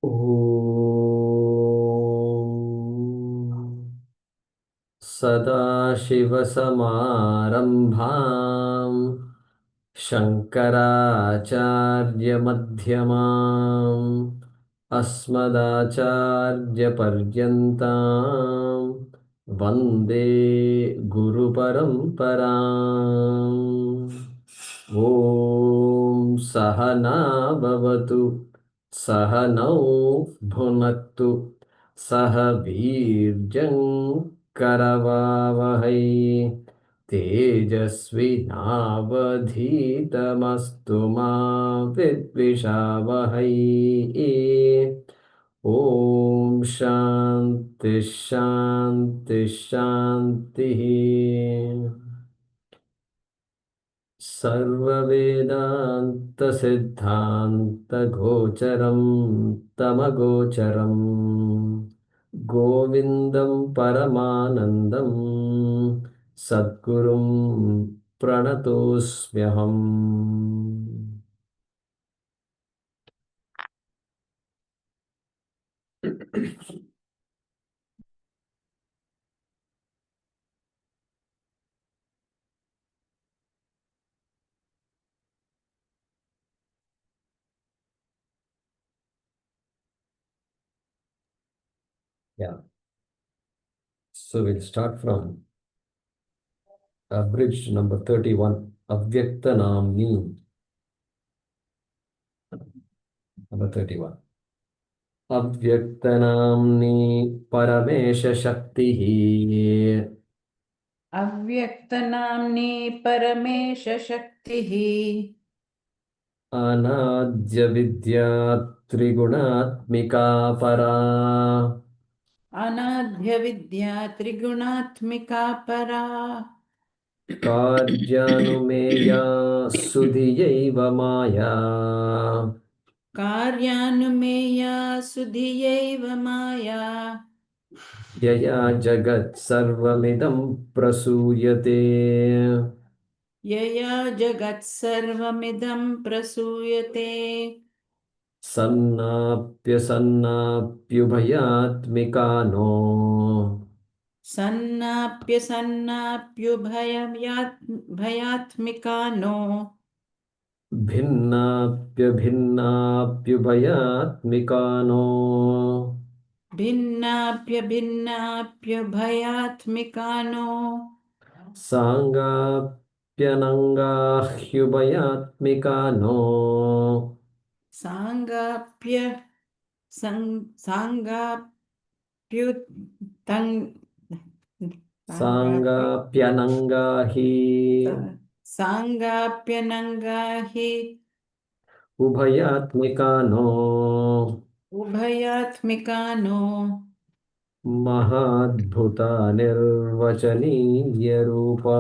ॐ सदाशिवसमारम्भाम् शङ्कराचार्यमध्यमाम् अस्मदाचार्यपर्यन्ताम् वन्दे गुरुपरम्पराम्। ॐ सहना भवतु सहनौ भुनक्तु सह वीर्यं करवावहै तेजस्विनावधीतमस्तु मा विद्विषावहै। ॐ शान्ति शान्ति शान्तिः। सर्ववेदान्तसिद्धान्तगोचरं तमगोचरं गोविन्दं परमानन्दं सद्गुरुं प्रणतोऽस्म्यहम्। Yeah, so we'll start from bridge number 31, Avyakta Namni, number 31. अव्यक्तनाम्नि परमेशशक्तिः अव्यक्तनाम्नी Paramesh शक्तिः अनाद्यविद्या त्रिगुणात्मिका परा अनाद्य विद्या त्रिगुणात्मिका परा कार्यानुमेया सुधियैव माया कार्यानुमेया सुधियैव माया यया जगत्सर्वमिदं प्रसूयते यया जगत्सर्वमिदं प्रसूयते सन्नाप्यसन्नाप्युभयात्मिका नो भयात्मिका नो भिन्नाप्यभिन्नाप्युभयात्मिका नो भिन्नाप्यभिन्नाप्यभयात्मिका नो साङ्गाप्यनङ्गाह्युभयात्मिका नो साङ्गाप्य साङ्गाप्युतं साङ्गाप्य साङ्गाप्यनङ्गा हि साङ्गाप्यनङ्गा हि उभयात्मिका नो उभयात्मिका नो महाद्भुता निर्वचनीयरूपा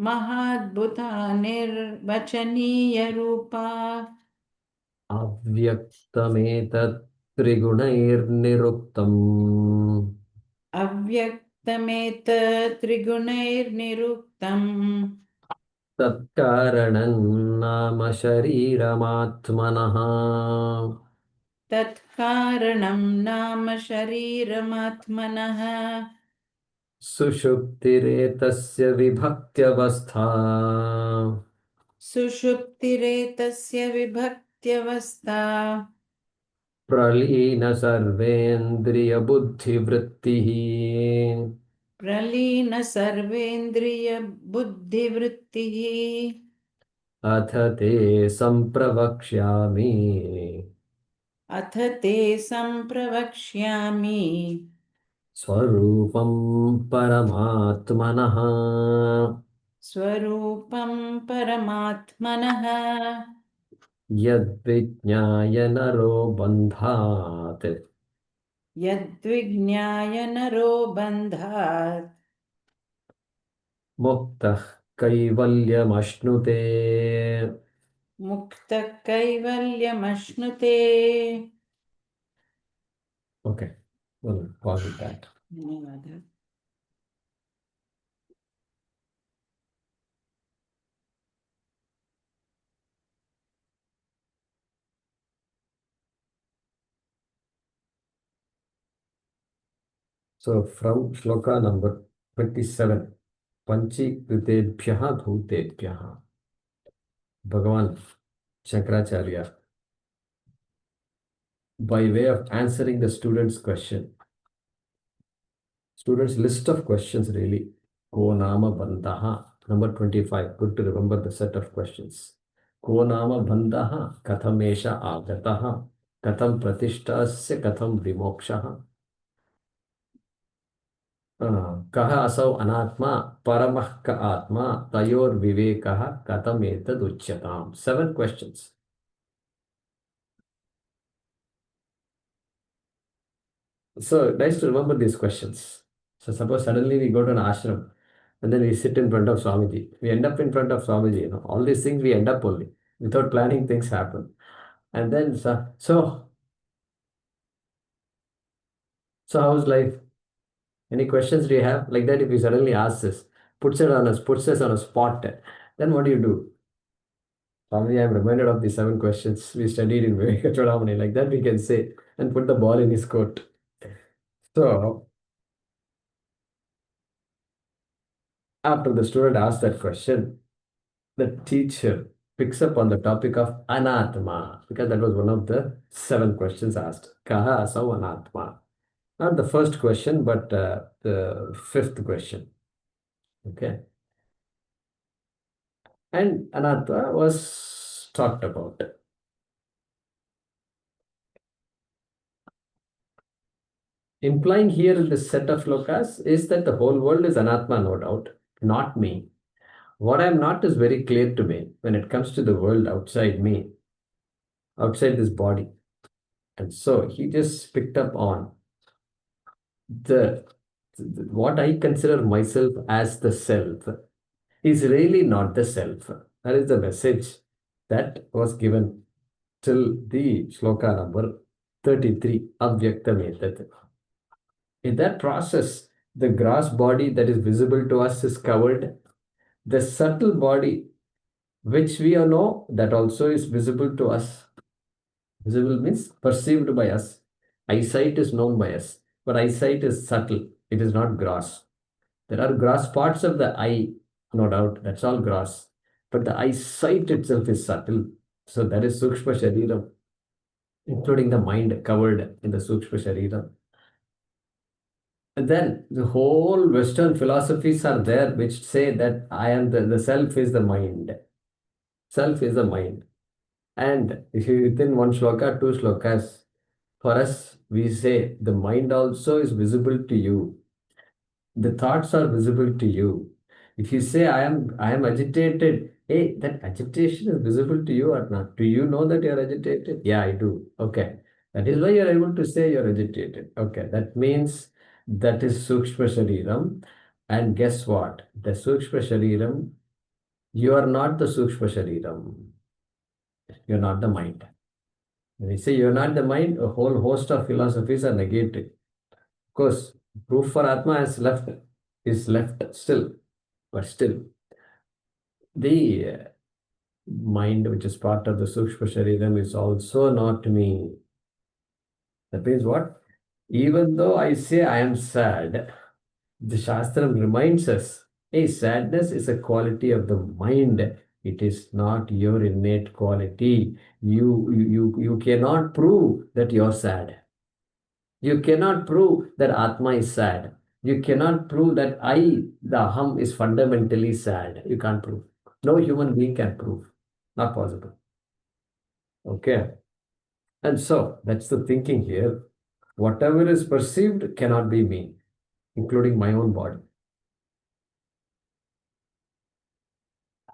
महाद्भुता निर्वचनीयरूपा अव्यक्तमेतत्त्रिगुणैर्निरुक्तम् अव्यक्तमेतत्त्रिगुणैर्निरुक्तम् तत्कारणं नाम शरीरमात्मनः तत्कारणं नाम शरीरमात्मनः सुषुप्तिरेतस्य विभक्त्यवस्था सुषुप्तिरेतस्य विभक्त्यवस्था प्रलीनसर्वेन्द्रियबुद्धिवृत्तिः प्रलीनसर्वेन्द्रियबुद्धिवृत्तिः अथ ते सम्प्रवक्ष्यामि अथ ते सम्प्रवक्ष्यामि स्वरूपं परमात्मनः स्वरूपं परमात्मनः यद्विज्ञाय नरो बन्धात् यद्विज्ञाय नरो बन्धात् मुक्तः कैवल्यमश्नुते। मुक्तः कैवल्यमश्नुते। Okay, we'll pause with that. धन्यवादः। So from shloka number 27, Panchikritebhyaha Bhutebhyaha, Bhagavan Shankaracharya, by way of answering the student's question, student's list of questions really. Ko nama bandhaha, number 25. Good to remember the set of questions. Ko nama bandhaha, kathamesha agataha, katham pratisthasya, katham vimokshaha. कः असौ अनात्मा परमः क आत्मा तयोर्विवेकः कथमेतदुच्यताम्. 7 questions. So nice to remember these questions. So suppose suddenly we go to an ashram and then we sit in front of Swamiji. We end up in front of Swamiji. All these things we end up only. Without planning, things happen. And then, so how's life? Any questions do you have? Like that, if you suddenly ask this, puts us on a spot, then what do you do? Swami, I'm reminded of the 7 questions we studied in Vivekachoodamani. Like that, we can say and put the ball in his court. So, after the student asks that question, the teacher picks up on the topic of anatma because that was one of the 7 questions asked. Kaha asau anatma. Not the first question, but the 5th question. Okay. And anatma was talked about. Implying here in this set of lokas is that the whole world is anatma, no doubt, not me. What I'm not is very clear to me when it comes to the world outside me, outside this body. And so he just picked up on the what I consider myself as the self is really not the self. That is the message that was given till the shloka number 33, Avyaktam. In that process, the gross body that is visible to us is covered. The subtle body, which we all know, that also is visible to us. Visible means perceived by us. Eyesight is known by us, but eyesight is subtle. It is not gross. There are gross parts of the eye, no doubt. That's all gross. But the eyesight itself is subtle. So that is Sukshma Shariram, including the mind covered in the Sukshma Shariram. And then the whole Western philosophies are there which say that I am the self is the mind. Self is the mind. And if you within one shloka, 2 shlokas, for us, we say the mind also is visible to you. The thoughts are visible to you. If you say I am agitated, hey, that agitation is visible to you or not? Do you know that you're agitated? Yeah, I do. Okay. That is why you're able to say you're agitated. Okay. That means that is Sukshma Shariram. And guess what? The Sukshma Shariram, you are not the Sukshma Shariram. You're not the mind. When you say you're not the mind, a whole host of philosophies are negated. Of course, proof for Atma is left still, but still, the mind, which is part of the Sukshma Shariram, is also not me. That means what? Even though I say I am sad, the Shastram reminds us, hey, sadness is a quality of the mind. It is not your innate quality. You cannot prove that you're sad. You cannot prove that Atma is sad. You cannot prove that the Aham, is fundamentally sad. You can't prove. No human being can prove. Not possible. Okay. And so that's the thinking here. Whatever is perceived cannot be me, including my own body.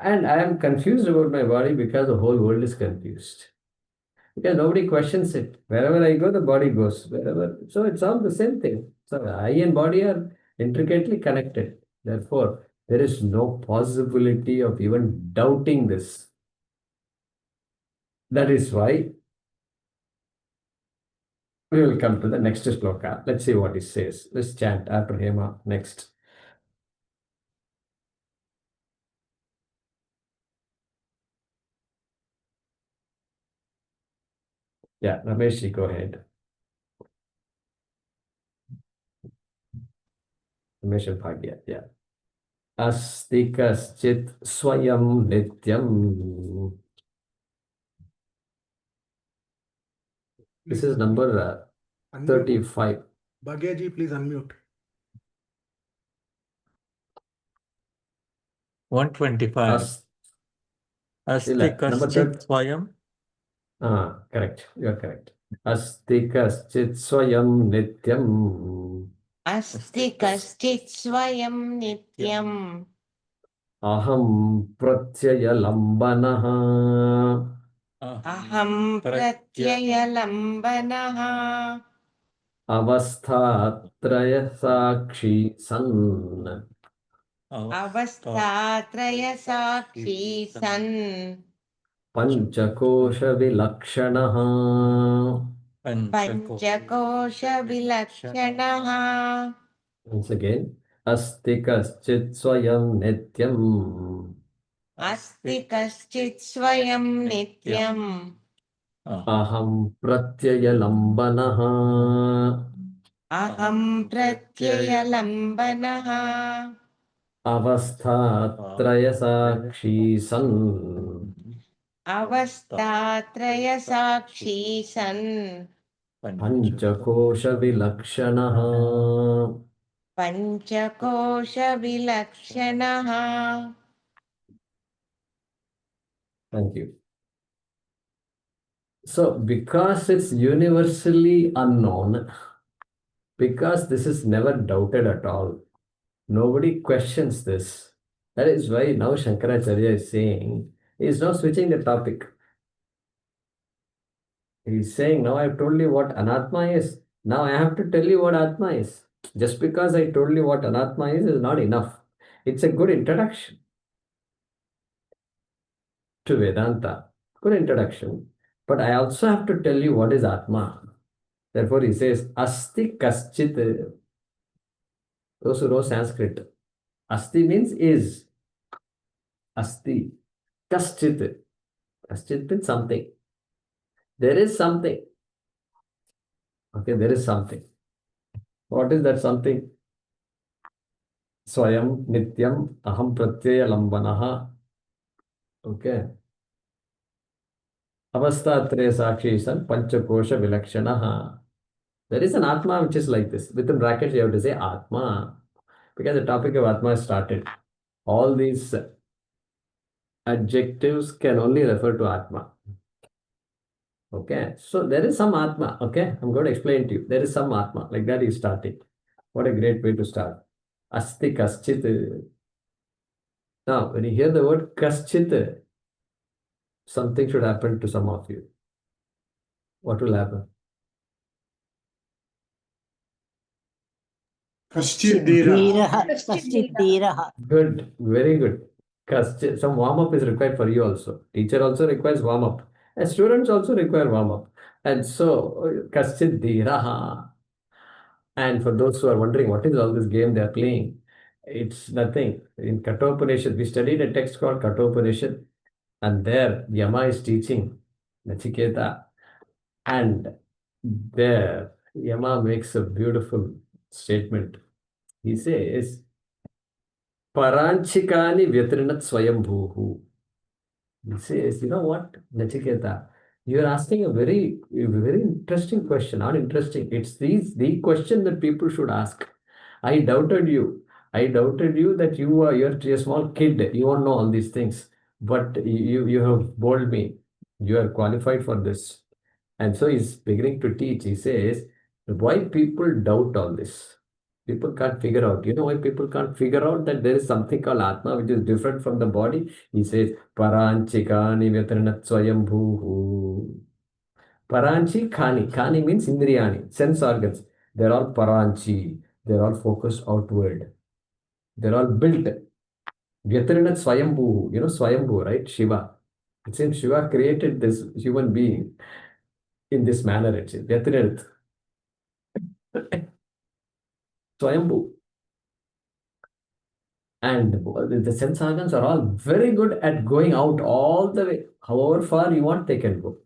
And I am confused about my body because the whole world is confused. Because nobody questions it. Wherever I go, the body goes. Wherever, so it's all the same thing. So eye and body are intricately connected. Therefore, there is no possibility of even doubting this. That is why we will come to the next shloka. Let's see what it says. Let's chant after Hema next. Yeah, Ramesh, go ahead. Mission Bhagya, yeah. Asti kaschit swayam nityam. This Please is number unmute. 35. Bhagyaji, please unmute. 125. Asti Number kaschit swayam. correct. You are correct. Asti kaschit swayam nityam. अस्ति कश्चित् स्वयं नित्यम् Aham pratyayalambanaha. अहं प्रत्ययलम्बनः Avasthatraya san. अवस्थात्रयसाक्षी सन् Panchakosha पञ्चकोशविलक्षणः Once again. Asti kaschit swayam nityam. अस्ति कश्चित् स्वयं नित्यम् Aham pratyayalambanaha. अहं प्रत्ययलम्बनः Avasthatrayasakshi san. अवस्थात्रयसाक्षी सन् Panchakosha vilakshanaha. पञ्चकोशविलक्षणः Thank you. So, because it's universally unknown, because this is never doubted at all, nobody questions this. That is why now Shankaracharya is saying, he is now switching the topic. He is saying, now I have told you what Anatma is. Now I have to tell you what Atma is. Just because I told you what Anatma is not enough. It's a good introduction to Vedanta. Good introduction. But I also have to tell you what is Atma. Therefore, he says, Asti kaschit. Those who know Sanskrit. Asti means is. Asti. Kaschit. Kaschit means something. There is something. Okay, there is something. What is that something? Swayam nityam aham pratyaya lambanaha. Okay. Avasthatraya sakshi san panchakosha vilakshanaha. There is an Atma which is like this. Within brackets, you have to say Atma. Because the topic of Atma is started. All these adjectives can only refer to Atma. Okay. So there is some Atma. Okay. I'm going to explain to you. There is some Atma. Like that is starting. What a great way to start. Asti kaschit. Now, when you hear the word kaschit, something should happen to some of you. What will happen? Kaschit Dheera. कश्चित् धीरः Good. Very good. Kaschit. Some warm up is required for you also. Teacher also requires warm up. And students also require warm up. And so, kaschit dhiraha. And for those who are wondering what is all this game they are playing, it's nothing. In Kathopanishad, we studied a text called Kathopanishad, and there Yama is teaching Nachiketa, and there Yama makes a beautiful statement. He says, Paranchikani vyatrinat swayambhuhu. He says, you know what, Nachiketa, you are asking a very interesting question. Not interesting. It's the question that people should ask. I doubted you. I doubted you that you're a small kid. You won't know all these things. But you have bowled me. You are qualified for this. And so he's beginning to teach. He says, why people doubt all this? People can't figure out. You know why people can't figure out that there is something called Atma which is different from the body? He says, Paranchikani vyatranat swayambhuhu. Paranchi Khani. Khani means Indriyani, sense organs. They're all Paranchi. They're all focused outward. They're all built. Vyatrinat Swayambhu. You know Swayambhu, right? Shiva. It seems Shiva created this human being in this manner. It says Vyatrinat Swayambhu. And the sense organs are all very good at going out all the way. However far you want, they can go.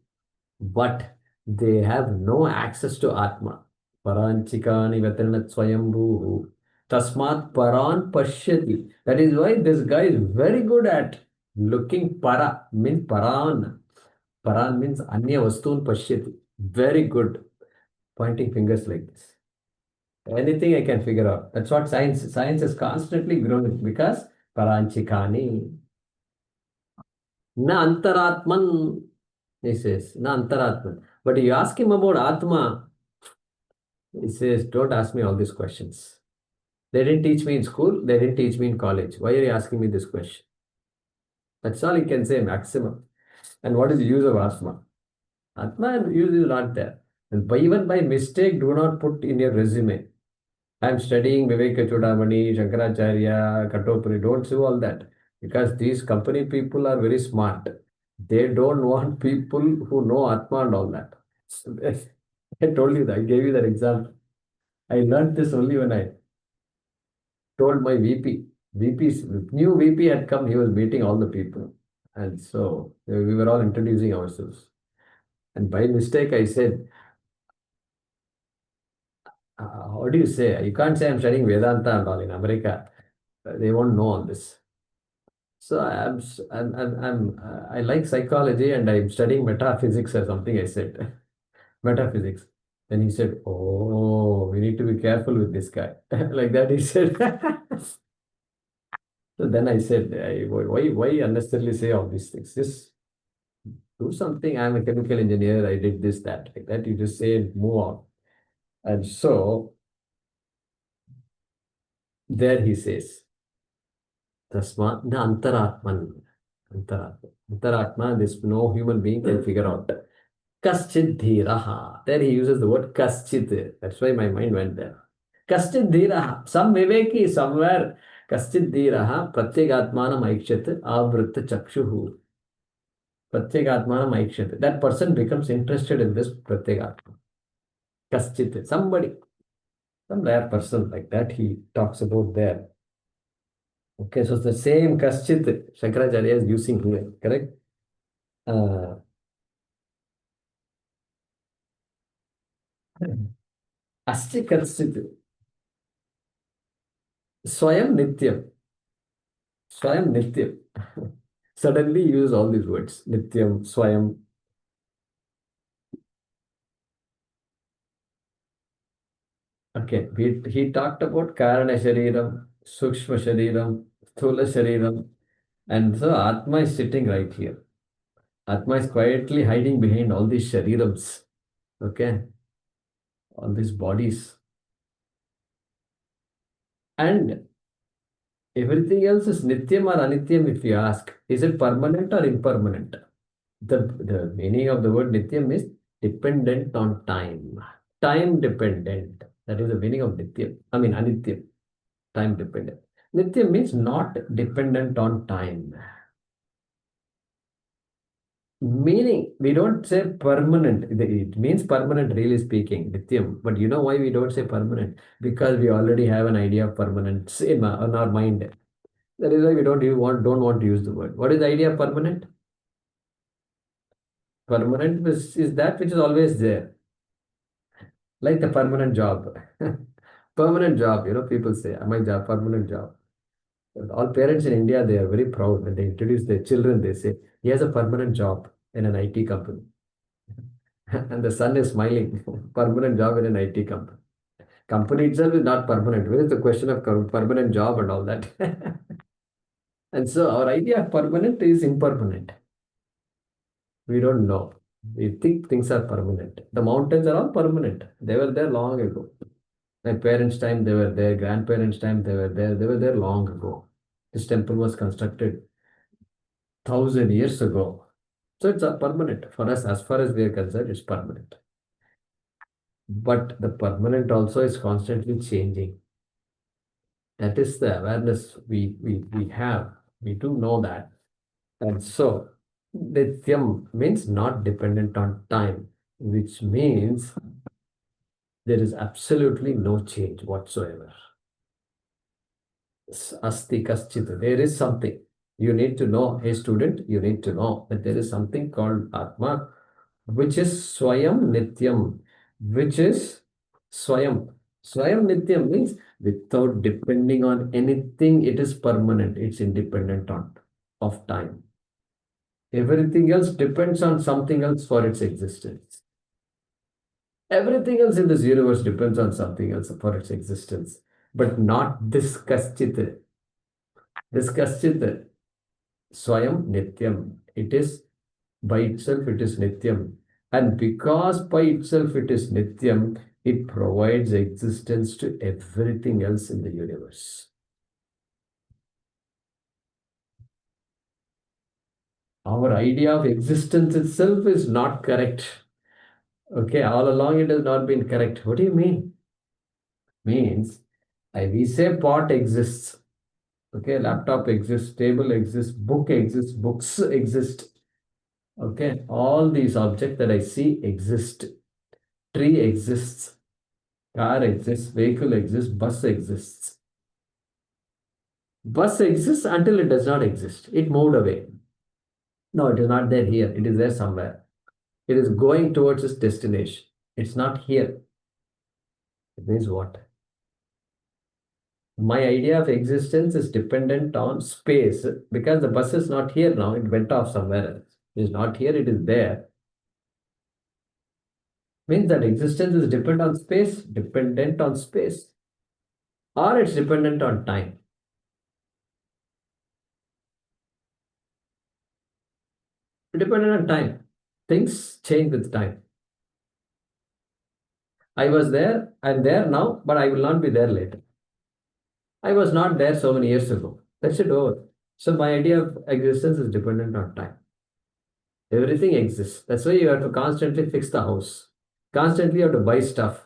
But they have no access to Atma. Paranchikani Vyatrinat Swayambhu. Tasmat paran pashyati. That is why this guy is very good at looking para, means paran. Paran means anya vastun pashyati. Very good. Pointing fingers like this. Anything I can figure out. That's what science is constantly growing because paranchikani. Na antaratman, he says, na antaratman. But you ask him about Atma, he says, don't ask me all these questions. They didn't teach me in school, they didn't teach me in college. Why are you asking me this question? That's all he can say, maximum. And what is the use of Atma? Atma use is not there. And even by mistake, do not put in your resume. I'm studying Vivekachoodamani, Shankaracharya, Katopuri. Don't do all that. Because these company people are very smart. They don't want people who know Atma and all that. So, I told you that. I gave you that example. I learned this only when I told my VP. New VP had come. He was meeting all the people. And so we were all introducing ourselves. And by mistake, I said, what do you say? You can't say I'm studying Vedanta and all in America. They won't know all this. So I like psychology and I'm studying metaphysics or something. I said metaphysics. Then he said, "Oh, we need to be careful with this guy." Like that, he said. So then I said, why unnecessarily say all these things? Just do something. I'm a chemical engineer. I did this, that, like that. You just say and move on. And so there he says, Tasma na antaratman. Antaratma, this no human being can figure out. Kaschid dhiraha. There he uses the word kaschid. That's why my mind went there. Kaschid dhiraha. Some viveki somewhere. Kaschid dhiraha pratyegatmanam aikshat avritta chakshuhu. Pratyegatmanam aikshat. That person becomes interested in this pratyegatma. Kaschid. Somebody. Some rare person like that he talks about there. Okay, so it's the same kaschit Shankaracharya is using here, correct? Asti kaschit swayam nityam. Swayam nityam. Suddenly use all these words. Nityam, swayam. Okay, he talked about Karana Shariram, Sukshma Shariram, Sthula Shariram, and so Atma is sitting right here. Atma is quietly hiding behind all these Sharirams, okay, all these bodies. And everything else is Nityam or Anityam if you ask. Is it permanent or impermanent? The meaning of the word Nityam is dependent on time. Time dependent. That is the meaning of Nityam. I mean Anityam. Time dependent. Nityam means not dependent on time. Meaning, we don't say permanent. It means permanent, really speaking, Nityam. But you know why we don't say permanent? Because we already have an idea of permanence in our mind. That is why we don't want to use the word. What is the idea of permanent? Permanent is that which is always there. Like the permanent job. Permanent job, people say, my job, permanent job. All parents in India, they are very proud when they introduce their children. They say, he has a permanent job in an IT company. And the son is smiling. Permanent job in an IT company. Company itself is not permanent. Where is the question of permanent job and all that? And so our idea of permanent is impermanent. We don't know. We think things are permanent. The mountains are all permanent. They were there long ago. My parents' time, they were there. Grandparents' time, they were there. They were there long ago. This temple was constructed 1,000 years ago. So it's a permanent. For us, as far as we are concerned, it's permanent. But the permanent also is constantly changing. That is the awareness we have. We do know that. And so, Nityam means not dependent on time, which means there is absolutely no change whatsoever. Asti kaschit. There is something. You need to know, hey student, you need to know that there is something called Atma, which is Swayam Nityam, which is Swayam. Swayam Nityam means without depending on anything, it is permanent. It's independent of time. Everything else depends on something else for its existence. Everything else in this universe depends on something else for its existence, but not this kaschit. This kaschit, Swayam Nityam. It is by itself, it is Nityam. And because by itself it is Nityam, it provides existence to everything else in the universe. Our idea of existence itself is not correct. Okay, all along it has not been correct. What do you mean? Means, we say pot exists. Okay, laptop exists, table exists, book exists, books exist. Okay, all these objects that I see exist. Tree exists, car exists, vehicle exists, bus exists. Bus exists until it does not exist. It moved away. No, it is not there here. It is there somewhere. It is going towards its destination. It's not here. It means what? My idea of existence is dependent on space because the bus is not here now. It went off somewhere else. It is not here. It is there. Means that existence is dependent on space, or it's dependent on time. Dependent on time. Things change with time. I was there, I'm there now, but I will not be there later. I was not there so many years ago. That's it over. So my idea of existence is dependent on time. Everything exists. That's why you have to constantly fix the house. Constantly you have to buy stuff.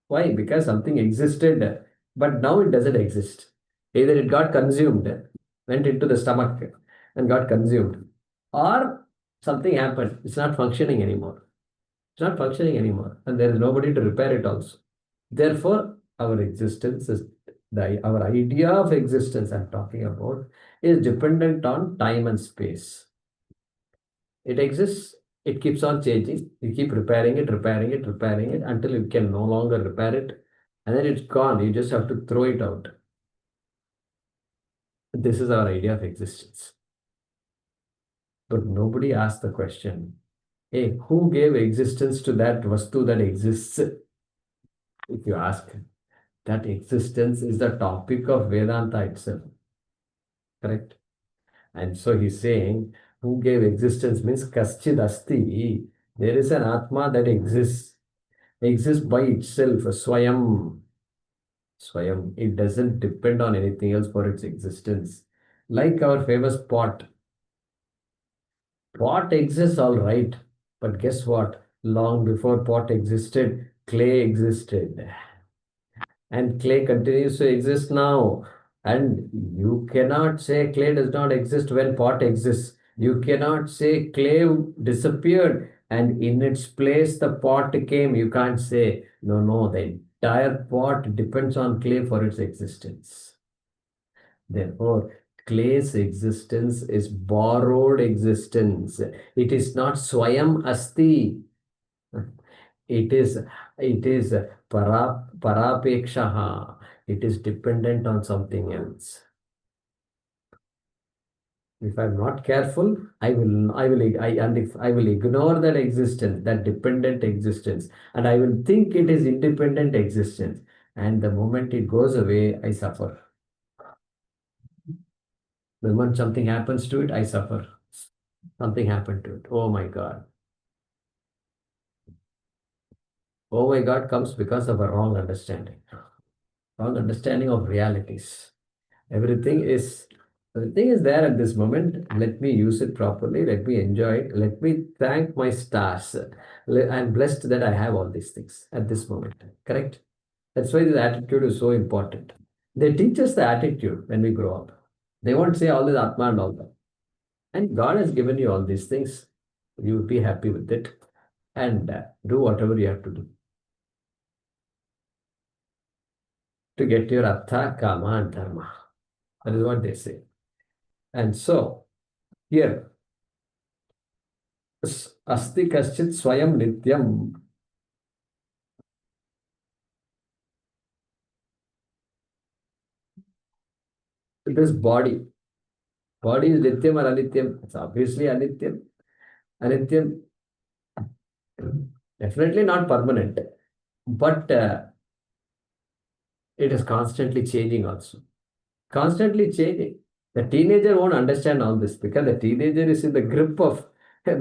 Why? Because something existed, but now it doesn't exist. Either it got consumed, went into the stomach and got consumed, or something happened. It's not functioning anymore. It's not functioning anymore, and there is nobody to repair it also. Therefore, our existence is our idea of existence I'm talking about is dependent on time and space. It exists, it keeps on changing. You keep repairing it until you can no longer repair it, and then it's gone. You just have to throw it out. This is our idea of existence. But nobody asked the question, hey, who gave existence to that vastu that exists? If you ask, that existence is the topic of Vedanta itself. Correct? And so he's saying, who gave existence means kaschid asti. There is an Atma that exists by itself, Swayam. Swayam. It doesn't depend on anything else for its existence. Like our famous pot. Pot exists all right, but guess what? Long before pot existed, clay existed. And clay continues to exist now. And you cannot say clay does not exist when pot exists. You cannot say clay disappeared and in its place the pot came. You can't say, no, the entire pot depends on clay for its existence. Therefore, clay's existence is borrowed existence. It is not Swayam Asti. It is parapekshaha. It is dependent on something else. If I'm not careful, I will ignore that existence, that dependent existence, and I will think it is independent existence. And the moment it goes away, I suffer. The moment something happens to it, I suffer. Something happened to it. Oh my God. Oh my God comes because of a wrong understanding of realities. Everything is there at this moment. Let me use it properly. Let me enjoy it. Let me thank my stars. I'm blessed that I have all these things at this moment. Correct? That's why this attitude is so important. They teach us the attitude when we grow up. They won't say all this Atma and all that. And God has given you all these things. You be happy with it and do whatever you have to do to get your Artha, Kama, and Dharma. That is what they say. And so, here, Asti Kaschit Swayam Nityam. this body. Body is nityam or anityam? It's obviously anityam. Anityam, definitely not permanent, but it is constantly changing also. Constantly changing. The teenager won't understand all this because the teenager is in the grip of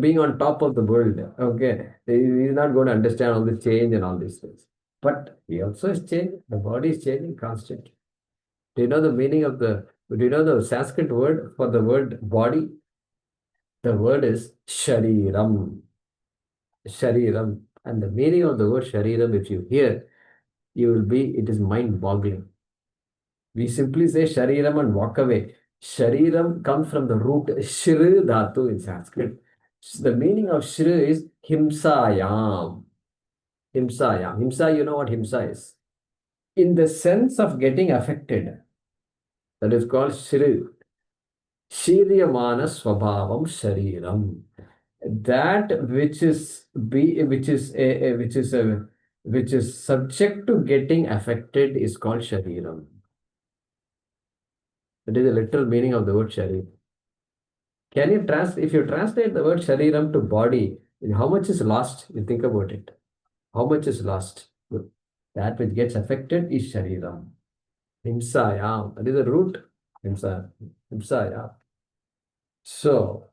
being on top of the world. Okay. He's not going to understand all the change and all these things. But he also is changing. The body is changing constantly. Do you know the meaning of do you know the Sanskrit word for the word body? The word is shariram. Shariram. And the meaning of the word shariram, if you hear, it is mind boggling. We simply say shariram and walk away. Shariram comes from the root shri dhatu in Sanskrit. The meaning of shri is himsayam. Himsayam. Himsa, you know what himsa is? In the sense of getting affected, that is called shri. Shiryamana swabhavam shariram. That which is subject to getting affected is called shariram. That is the literal meaning of the word sharir. If you translate the word shariram to body, how much is lost? You think about it. How much is lost? That which gets affected is shariram. Himsayam. That is the root. Himsayam. So,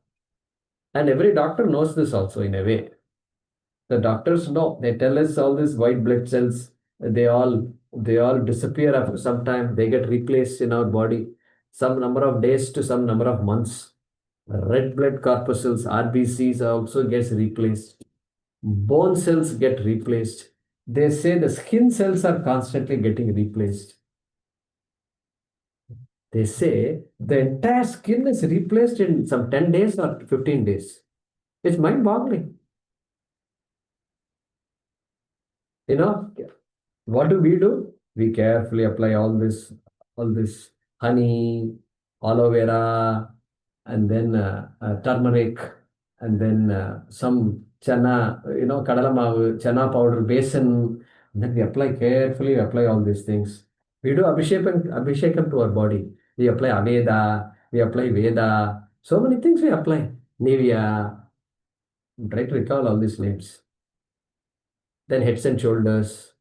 and every doctor knows this also in a way. The doctors know. They tell us all these white blood cells, they all disappear after some time. They get replaced in our body. Some number of days to some number of months. Red blood corpuscles, RBCs also gets replaced. Bone cells get replaced. They say the skin cells are constantly getting replaced. They say the entire skin is replaced in some 10 days or 15 days. It's mind-boggling. You know, what do? We carefully apply all this honey, aloe vera, and then turmeric, and then some chana, kadala maavu, chana powder, besan. And then we apply all these things. We do abhishekam to our body. We apply Aveda, we apply Veda. So many things we apply. Nivea. Try to recall all these names. Then heads and shoulders.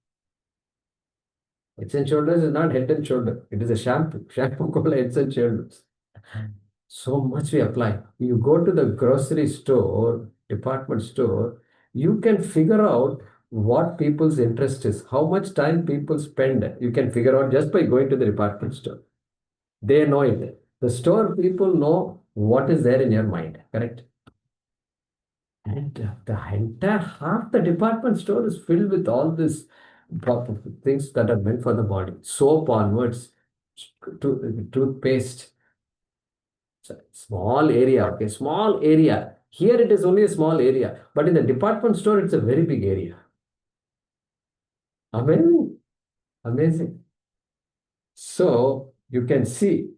Heads and shoulders is not head and shoulder. It is a shampoo. Shampoo called heads and shoulders. So much we apply. You go to the grocery store, department store, you can figure out what people's interest is, how much time people spend. You can figure out just by going to the department store. They know it. The store people know what is there in your mind, correct? And the entire half the department store is filled with all these things that are meant for the body. Soap onwards, toothpaste. Small area, okay, small area. Here it is only a small area, but in the department store, it's a very big area. Amazing, amazing. So you can see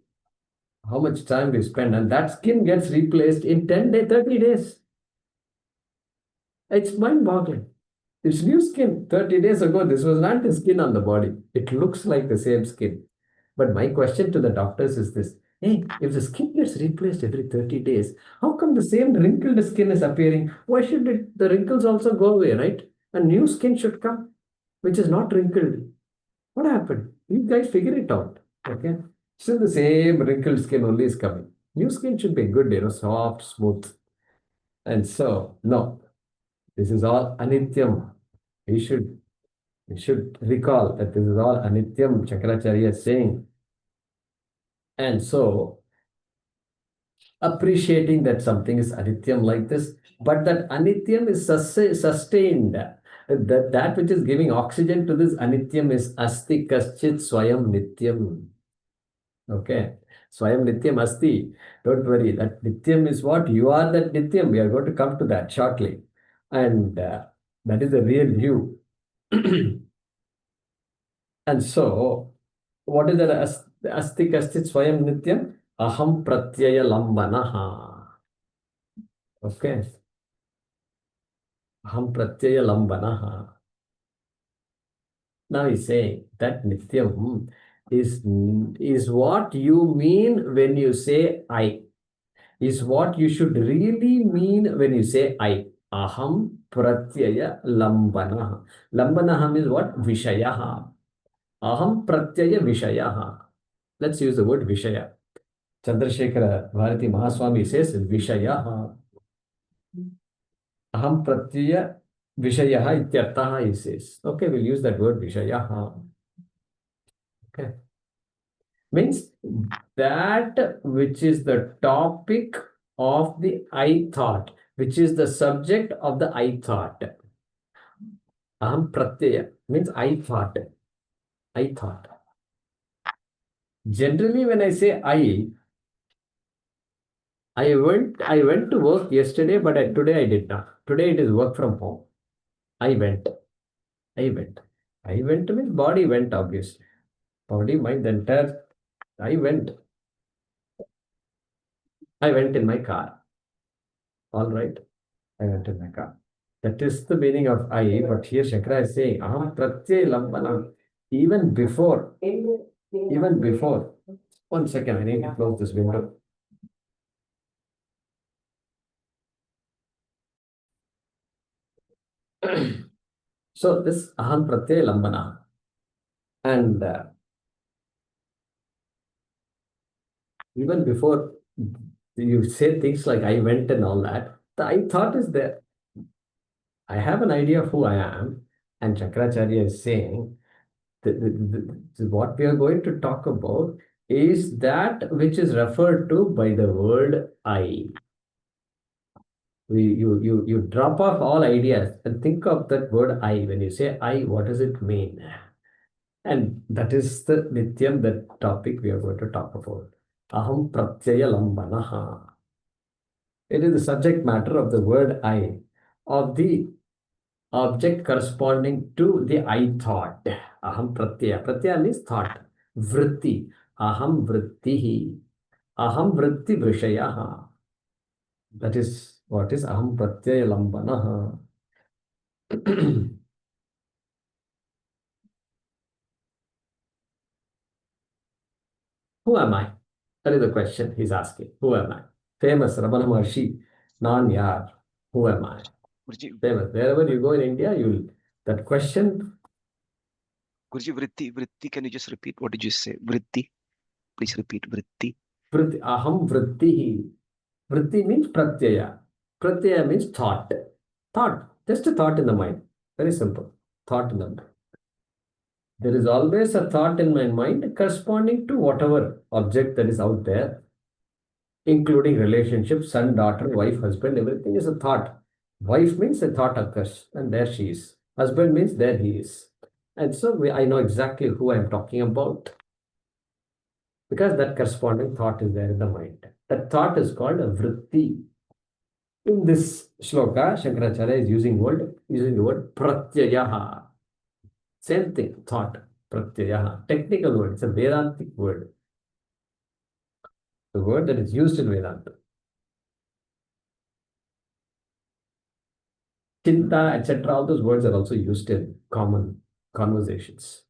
how much time we spend, and that skin gets replaced in 10 days, 30 days. It's mind-boggling. It's new skin. 30 days ago, this was not the skin on the body. It looks like the same skin. But my question to the doctors is this. Hey, if the skin gets replaced every 30 days, how come the same wrinkled skin is appearing? Why should the wrinkles also go away, right? A new skin should come, which is not wrinkled. What happened? You guys figure it out. Okay. Still the same wrinkled skin only is coming. New skin should be good, soft, smooth. And so, no, this is all anityam. We should recall that this is all anityam, Shankaracharya is saying. And so, appreciating that something is anityam like this, but that anityam is sustained. That which is giving oxygen to this anityam is asti kaschit swayam nityam. Okay. Swayam nityam asti. Don't worry. That nityam is what? You are that nityam. We are going to come to that shortly. And that is the real you. And so, what is that asti kaschit swayam nityam? Aham pratyaya lambanaha. Okay. Aham pratyaya lambanaha. Now he's saying that nityam is what you mean when you say I. Is what you should really mean when you say I. Aham pratyaya lambana. Lambana means what? Vishayaha. Aham pratyaya vishayaha. Let's use the word Vishaya. Chandrasekhara Bharati Mahaswami says Vishayaha. Aham pratyaya vishayaha ityartaha, he says. Okay, we'll use that word Vishayaha. Okay. Means that which is the topic of the I thought, which is the subject of the I thought. Aham pratyaya means I thought. I thought. Generally, when I say I went to work yesterday, but today I did not. Today it is work from home. I went. I went. I went means body went, obviously. Body, mind, the entire. I went. I went in my car. All right. I went in my car. That is the meaning of I. But here Shankara is saying Aham pratyay lambana. Even before. Even before. 1 second. I need to close this window. So this Aham pratyay lambana. And even before you say things like I went and all that, the I thought is there. I have an idea of who I am, and Shankaracharya is saying what we are going to talk about is that which is referred to by the word I. You drop off all ideas and think of that word I. When you say I, what does it mean? And that is the Nityam, the topic we are going to talk about. Aham pratyaya lambanaha. It is the subject matter of the word I, of the object corresponding to the I thought. Aham pratyaya. Pratyaya means thought. Vritti. Aham vrittihi. Aham vritti vrishayaha. That is what is aham pratyaya lambanaha. Who am I? That is the question he's asking. Who am I? Famous Ramana Maharshi. Nan yar. Who am I? Guruji, Famous. Wherever you go in India, you'll that question. Guruji, vritti, can you just repeat? What did you say? Vritti? Please repeat, vritti. Vritti, aham vrittihi. Vritti means pratyaya. Pratyaya means thought. Thought. Just a thought in the mind. Very simple. Thought in the mind. There is always a thought in my mind corresponding to whatever object that is out there, including relationships, son, daughter, wife, husband, everything is a thought. Wife means a thought occurs, and there she is. Husband means there he is. And so I know exactly who I'm talking about because that corresponding thought is there in the mind. That thought is called a vritti. In this shloka, Shankaracharya is using the word pratyayaha. Same thing, thought, pratyayaha. Technical word, it's a Vedantic word. The word that is used in Vedanta. Chinta, etc. All those words are also used in common conversations.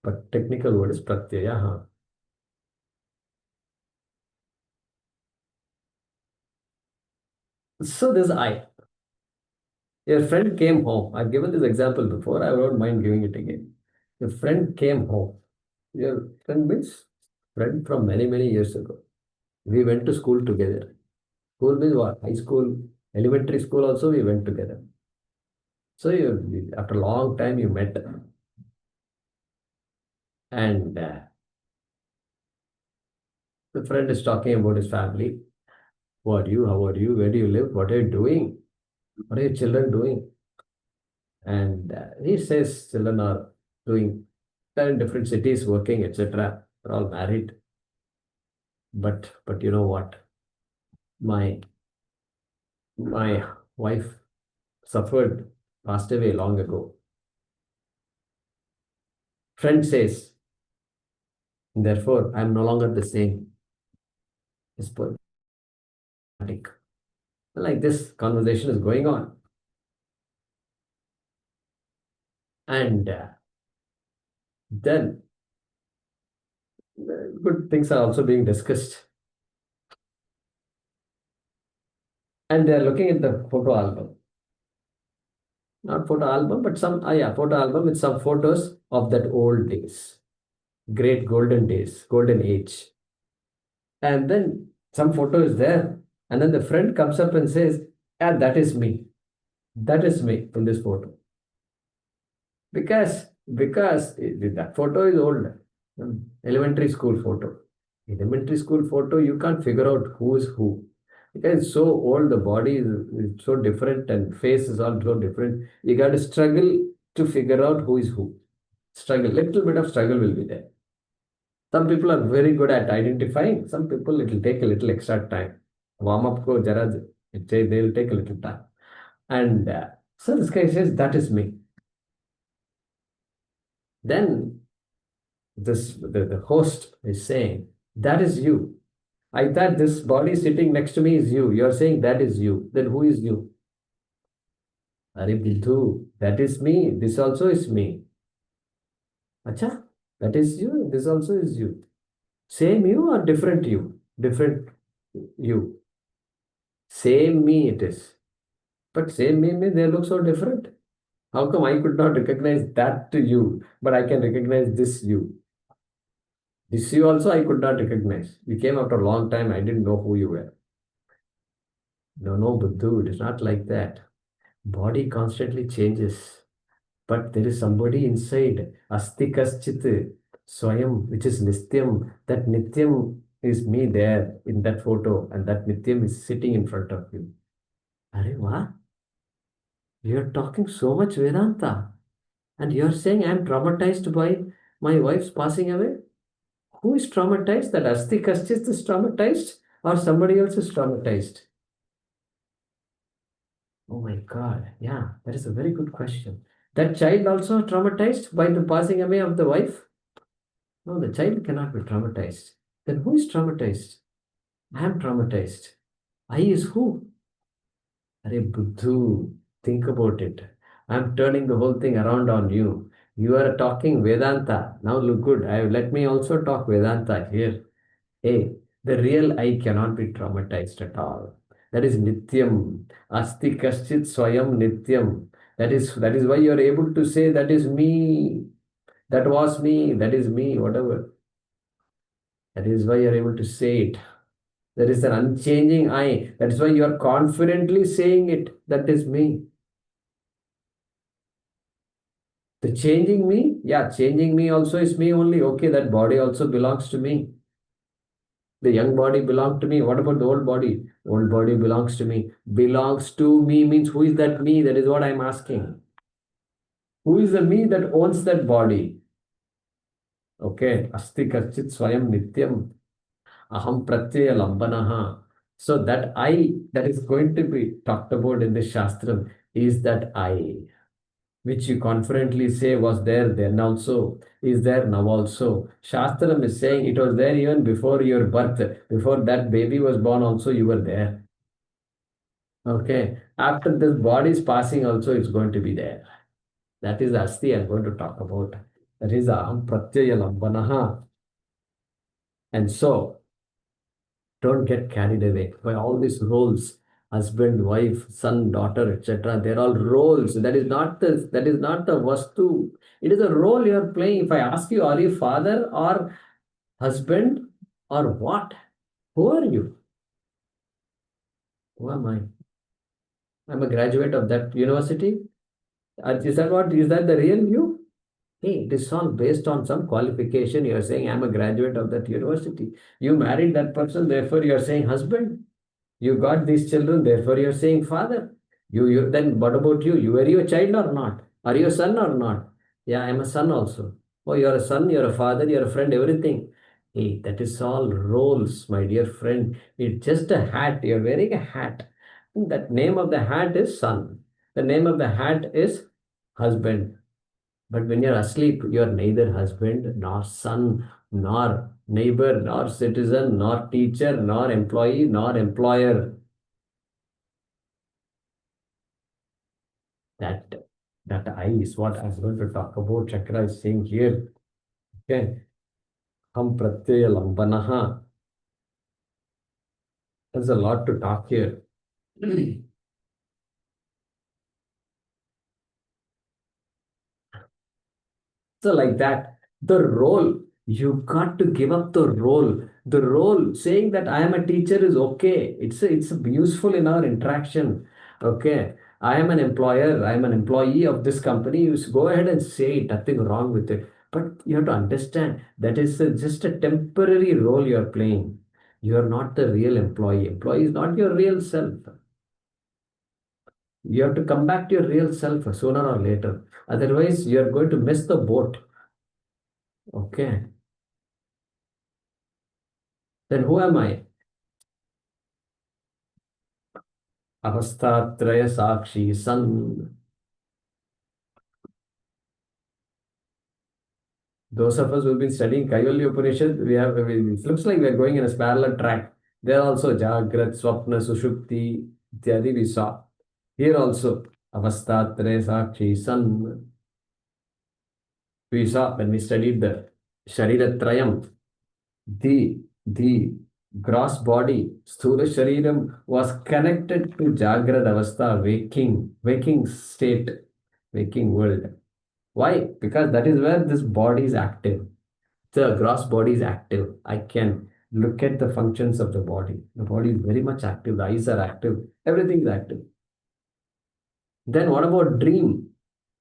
But technical word is pratyayaha. So this I. Your friend came home. I've given this example before. I won't mind giving it again. Your friend came home. Your friend means friend from many, many years ago. We went to school together. School means what? High school, elementary school also we went together. So after a long time you met. And the friend is talking about his family. Who are you? How are you? Where do you live? What are you doing? What are your children doing? And he says children are doing, they're in different cities, working, etc. They're all married. But you know what? My wife suffered, passed away long ago. Friend says, therefore, I'm no longer the same. It's poetic. Like this conversation is going on. And then good things are also being discussed. And they are looking at the photo album. Not photo album, but some, yeah, photo album with some photos of that old days, great golden days, golden age. And then some photo is there. And then the friend comes up and says, yeah, that is me. That is me in this photo. Because that photo is old. Elementary school photo. Elementary school photo, you can't figure out who is who. Because it's so old, the body is so different and face is all so different. You got to struggle to figure out who is who. Struggle, little bit of struggle will be there. Some people are very good at identifying. Some people, it will take a little extra time. Warm up ko jara, they'll take a little time. And so this guy says, that is me. Then the host is saying, that is you. I thought this body sitting next to me is you. You're saying that is you. Then who is you? Are Bidhu, that is me. This also is me. Acha, that is you. This also is you. Same you or different you? Different you. Same me it is. But same me means they look so different. How come I could not recognize that to you, but I can recognize this you? This you also I could not recognize. You came after a long time. I didn't know who you were. No, Buddhu, it is not like that. Body constantly changes, but there is somebody inside. Asti kaschit swayam, which is nityam. That nityam is me there in that photo, and that nityam is sitting in front of you. Arey wah, you're talking so much Vedanta, and you're saying I'm traumatized by my wife's passing away. Who is traumatized? That Asti kaschit is traumatized, or somebody else is traumatized? Oh my God. Yeah, that is a very good question. That child also traumatized by the passing away of the wife? No, the child cannot be traumatized. Then who is traumatized? I am traumatized. I is who? Arey Buddhu, think about it. I am turning the whole thing around on you. You are talking Vedanta. Now look good. Let me also talk Vedanta here. Hey, the real I cannot be traumatized at all. That is nityam. Asti kaschit swayam nityam. That is why you are able to say that is me. That was me. That is me. Whatever. That is why you are able to say it. There is an unchanging I. That is why you are confidently saying it. That is me. The changing me, yeah, changing me also is me only. Okay, that body also belongs to me. The young body belonged to me. What about the old body? Old body belongs to me. Belongs to me means who is that me? That is what I'm asking. Who is the me that owns that body? Okay. Asti karchit swayam nityam. Aham pratyaya lambanaha. So that I that is going to be talked about in the Shastram is that I, which you confidently say was there then also, is there now also. Shastram is saying it was there even before your birth. Before that baby was born also you were there. Okay. After this body is passing also it's going to be there. That is the Asti I'm going to talk about. That is Aham Pratyaya Lambanaha. And so don't get carried away by all these roles. Husband, wife, son, daughter, etc. They're all roles. That is not the vastu. It is a role you are playing. If I ask you, are you father or husband or what? Who are you? Who am I? I'm a graduate of that university. Is that the real you? Hey, it is all based on some qualification. You're saying, I'm a graduate of that university. You married that person, therefore you're saying husband. You got these children, therefore you're saying father. You then what about you? You Were you a child or not? Are you a son or not? Yeah, I'm a son also. Oh, you're a son, you're a father, you're a friend, everything. Hey, that is all roles, my dear friend. It's just a hat. You're wearing a hat. That name of the hat is son. The name of the hat is husband. But when you're asleep, you're neither husband, nor son, nor neighbor, nor citizen, nor teacher, nor employee, nor employer. That that I is what I'm going to talk about. Chakra is saying here. Okay. Ham pratyaya lambanaha. There's a lot to talk here. So like that, the role, you got to give up the role. The role, saying that I am a teacher is okay. It's useful in our interaction. Okay. I am an employer, I am an employee of this company. You go ahead and say it, nothing wrong with it. But you have to understand that is just a temporary role you are playing. You are not the real employee. Employee is not your real self. You have to come back to your real self sooner or later. Otherwise, you are going to miss the boat. Okay. Then who am I? Avastatraya Sakshi San. Those of us who've been studying Kaivalya Upanishad, it looks like we're going in a parallel track. There also Jagrat, Swapna, Sushupti, Ityadi we saw. Here also, Avastatraya Sakshi San. We saw when we studied the Shariratrayam, the gross body, Sthula Shariram, was connected to Jagrad Avastha, waking state, waking world. Why? Because that is where this body is active. The gross body is active. I can look at the functions of the body. The body is very much active. The eyes are active. Everything is active. Then what about dream?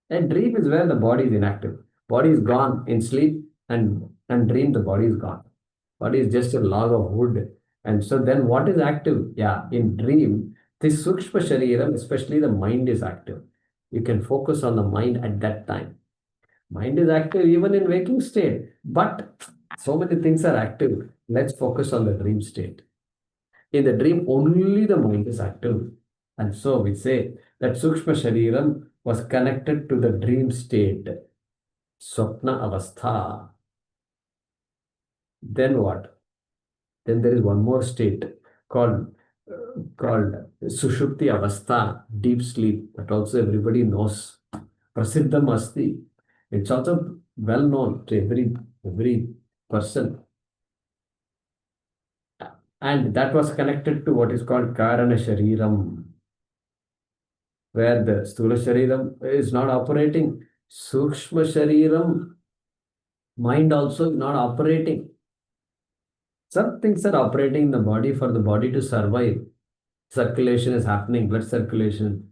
And dream is where the body is inactive. Body is gone in sleep, and dream the body is gone. Body is just a log of wood. And so then what is active? Yeah, in dream, this Sukshma Shariram, especially the mind is active. You can focus on the mind at that time. Mind is active even in waking state, but so many things are active. Let's focus on the dream state. In the dream, only the mind is active. And so we say that Sukshma Shariram was connected to the dream state, Swapna Avastha. Then what? Then there is one more state called called Sushupti Avastha, deep sleep, that also everybody knows. Prasiddham Asti. It's also well known to every person. And that was connected to what is called Karana Shariram, where the Sthula Shariram is not operating. Sukshma Shariram, mind also is not operating. Some things are operating in the body for the body to survive. Circulation is happening, blood circulation,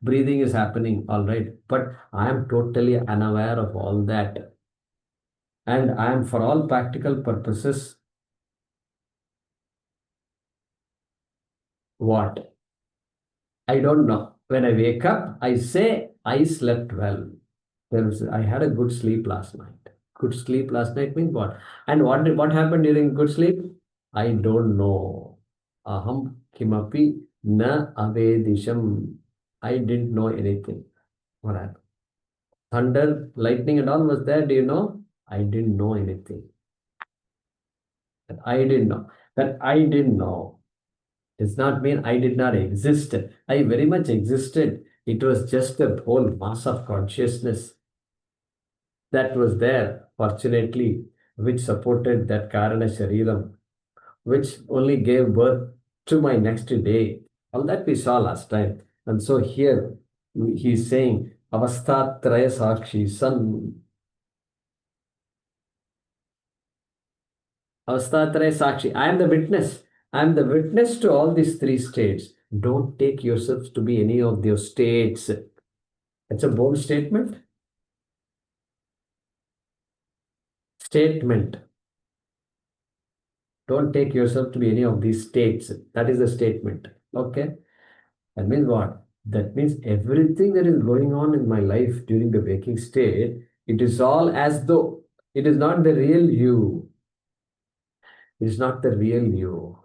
breathing is happening, all right. But I am totally unaware of all that. And I am, for all practical purposes, what? I don't know. When I wake up, I say I slept well. I had a good sleep last night. Good sleep last night means what? And what happened during good sleep? I don't know. Aham kimapi na avedisham. I didn't know anything. What happened? Thunder, lightning and all was there. Do you know? I didn't know anything. I didn't know. That I didn't know does not mean I did not exist. I very much existed. It was just a whole mass of consciousness that was there, fortunately, which supported that Karana Shariram, which only gave birth to my next day. All that we saw last time. And so here he's saying, Avastha Traya Sakshi San. Avastha Traya Sakshi. I am the witness. I am the witness to all these three states. Don't take yourselves to be any of those states. It's a bold statement. Statement. Don't take yourself to be any of these states. That is the statement. Okay. That means what? That means everything that is going on in my life during the waking state, it is all as though it is not the real you. It is not the real you.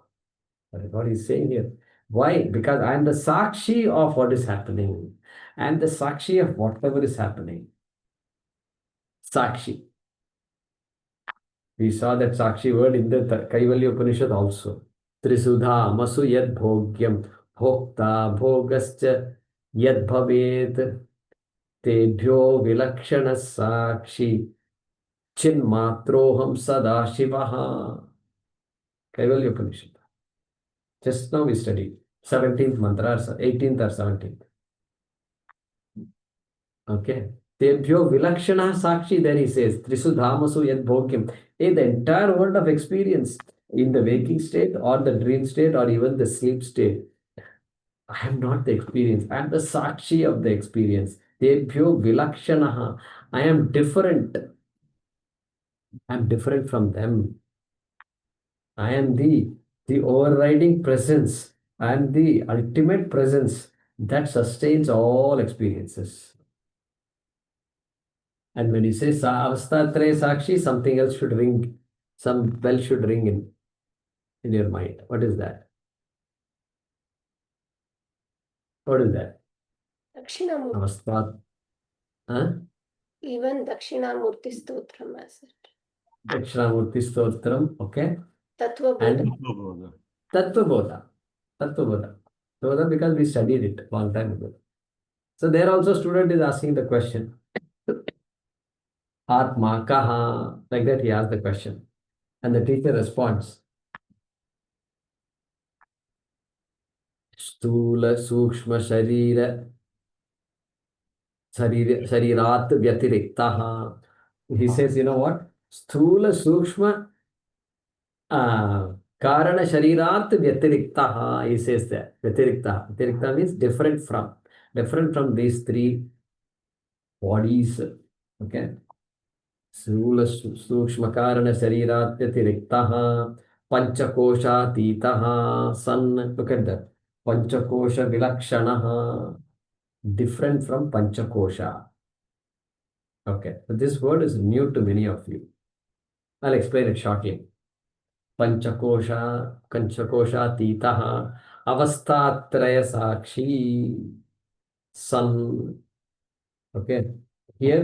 That is what he's saying here. Why? Because I am the Sakshi of what is happening. I am the Sakshi of whatever is happening. Sakshi. We saw that Sakshi word in the Kaivalya Upanishad also. Trisudha Masu Yad Bhogyam Bhokta Bhogascha Yad Bhavet Tebhyo Vilakshana Sakshi. Chinmatroham Sada Shivaha. Kaivalya Upanishad. Just now we studied 17th mantra, or 18th or 17th. Okay. Tebhyo Vilakshana Sakshi, there he says, Trisu Dhamasu Yad Bhogyam. The entire world of experience in the waking state or the dream state or even the sleep state. I am not the experience. I am the Sakshi of the experience. Tebhyo Vilakshanaha. I am different. I am different from them. I am the overriding presence. I am the ultimate presence that sustains all experiences. And when you say Avasthatraya Sakshi, something else should ring, some bell should ring in your mind. What is that? What is that? Dakshinamurti. Avasthat. Huh? Even Dakshinamurti Stotram as it. Dakshinamurti Stotram. Okay. Tattva And Bodha. Tattva Bodha. Tattva Bodha. Bodha because we studied it long time ago. So there also student is asking the question. Atma kaha. Like that he asked the question. And the teacher responds. Stula Sukshma Sharira Sharirat Vyatiriktaha. He says, you know what? Sthula Sukshma Karana Sharirat Vyatiriktaha. He says that. Vyatiriktaha. Vyatiriktaha means different from. Different from these three bodies. Okay. Sthula Sukshma Karana Sharirat Vyatiriktaha. Panchakosha Titaha. Sun. Look at that. Panchakosha Vilakshanaha. Different from Panchakosha. Okay, so this word is new to many of you. I'll explain it shortly. Panchakosha Titaha, Avastatraya Sakshi, Sun. Okay, here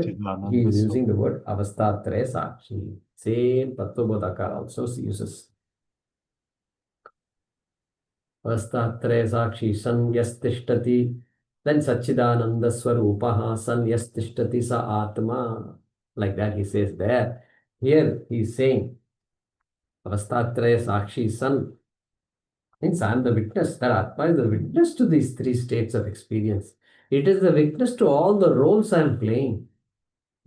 he is using the word Avastatraya Sakshi. Same Tattvabodhakar also uses. Avastatraya Sakshi, San Yastishtati. Then Satchidananda Swarupaha San Yastishtati Sa Atma. Like that he says there. Here he is saying Avastatraya Sakshi San means I am the witness. That Atma is the witness to these three states of experience. It is the witness to all the roles I am playing.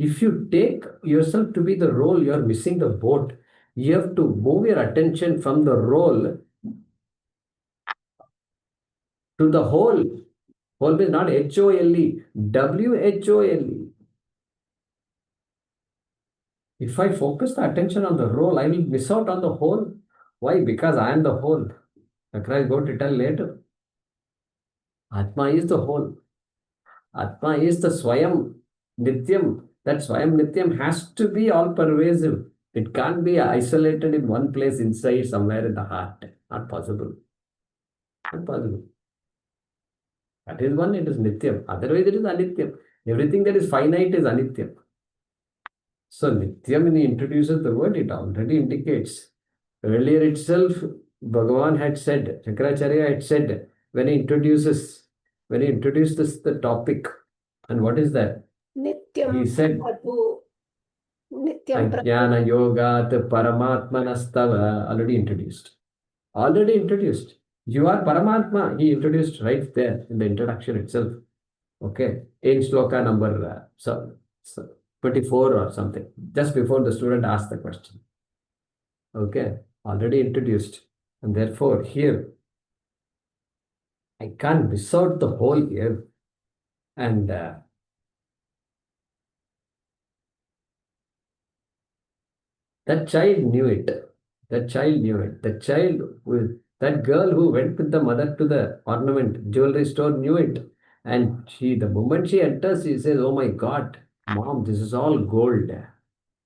If you take yourself to be the role, you are missing the boat. You have to move your attention from the role to the whole. Whole means not H-O-L-E, W-H-O-L-E. If I focus the attention on the role, I will miss out on the whole. Why? Because I am the whole. Chakra is going to tell later. Atma is the whole. Atma is the Swayam Nityam. That Swayam Nityam has to be all pervasive. It can't be isolated in one place inside somewhere in the heart. Not possible. Not possible. That is one, it is Nityam. Otherwise, it is Anityam. Everything that is finite is Anityam. So, Nityam, when he introduces the word, it already indicates. Earlier itself, Bhagavan had said, Shankaracharya had said, when he introduced the topic, and what is that? Nityam He said, Prabhu. Nityam Prabhu. Ajnana Yogat Paramatmanastava, already introduced. Already introduced. You are Paramatma, he introduced right there in the introduction itself. Okay, in shloka number 24 or something, just before the student asked the question. Okay, already introduced. And therefore, here, I can't miss out the whole here. And that child knew it. That child knew it. That girl who went with the mother to the ornament jewelry store knew it. And the moment she enters, she says, oh my God, Mom, this is all gold.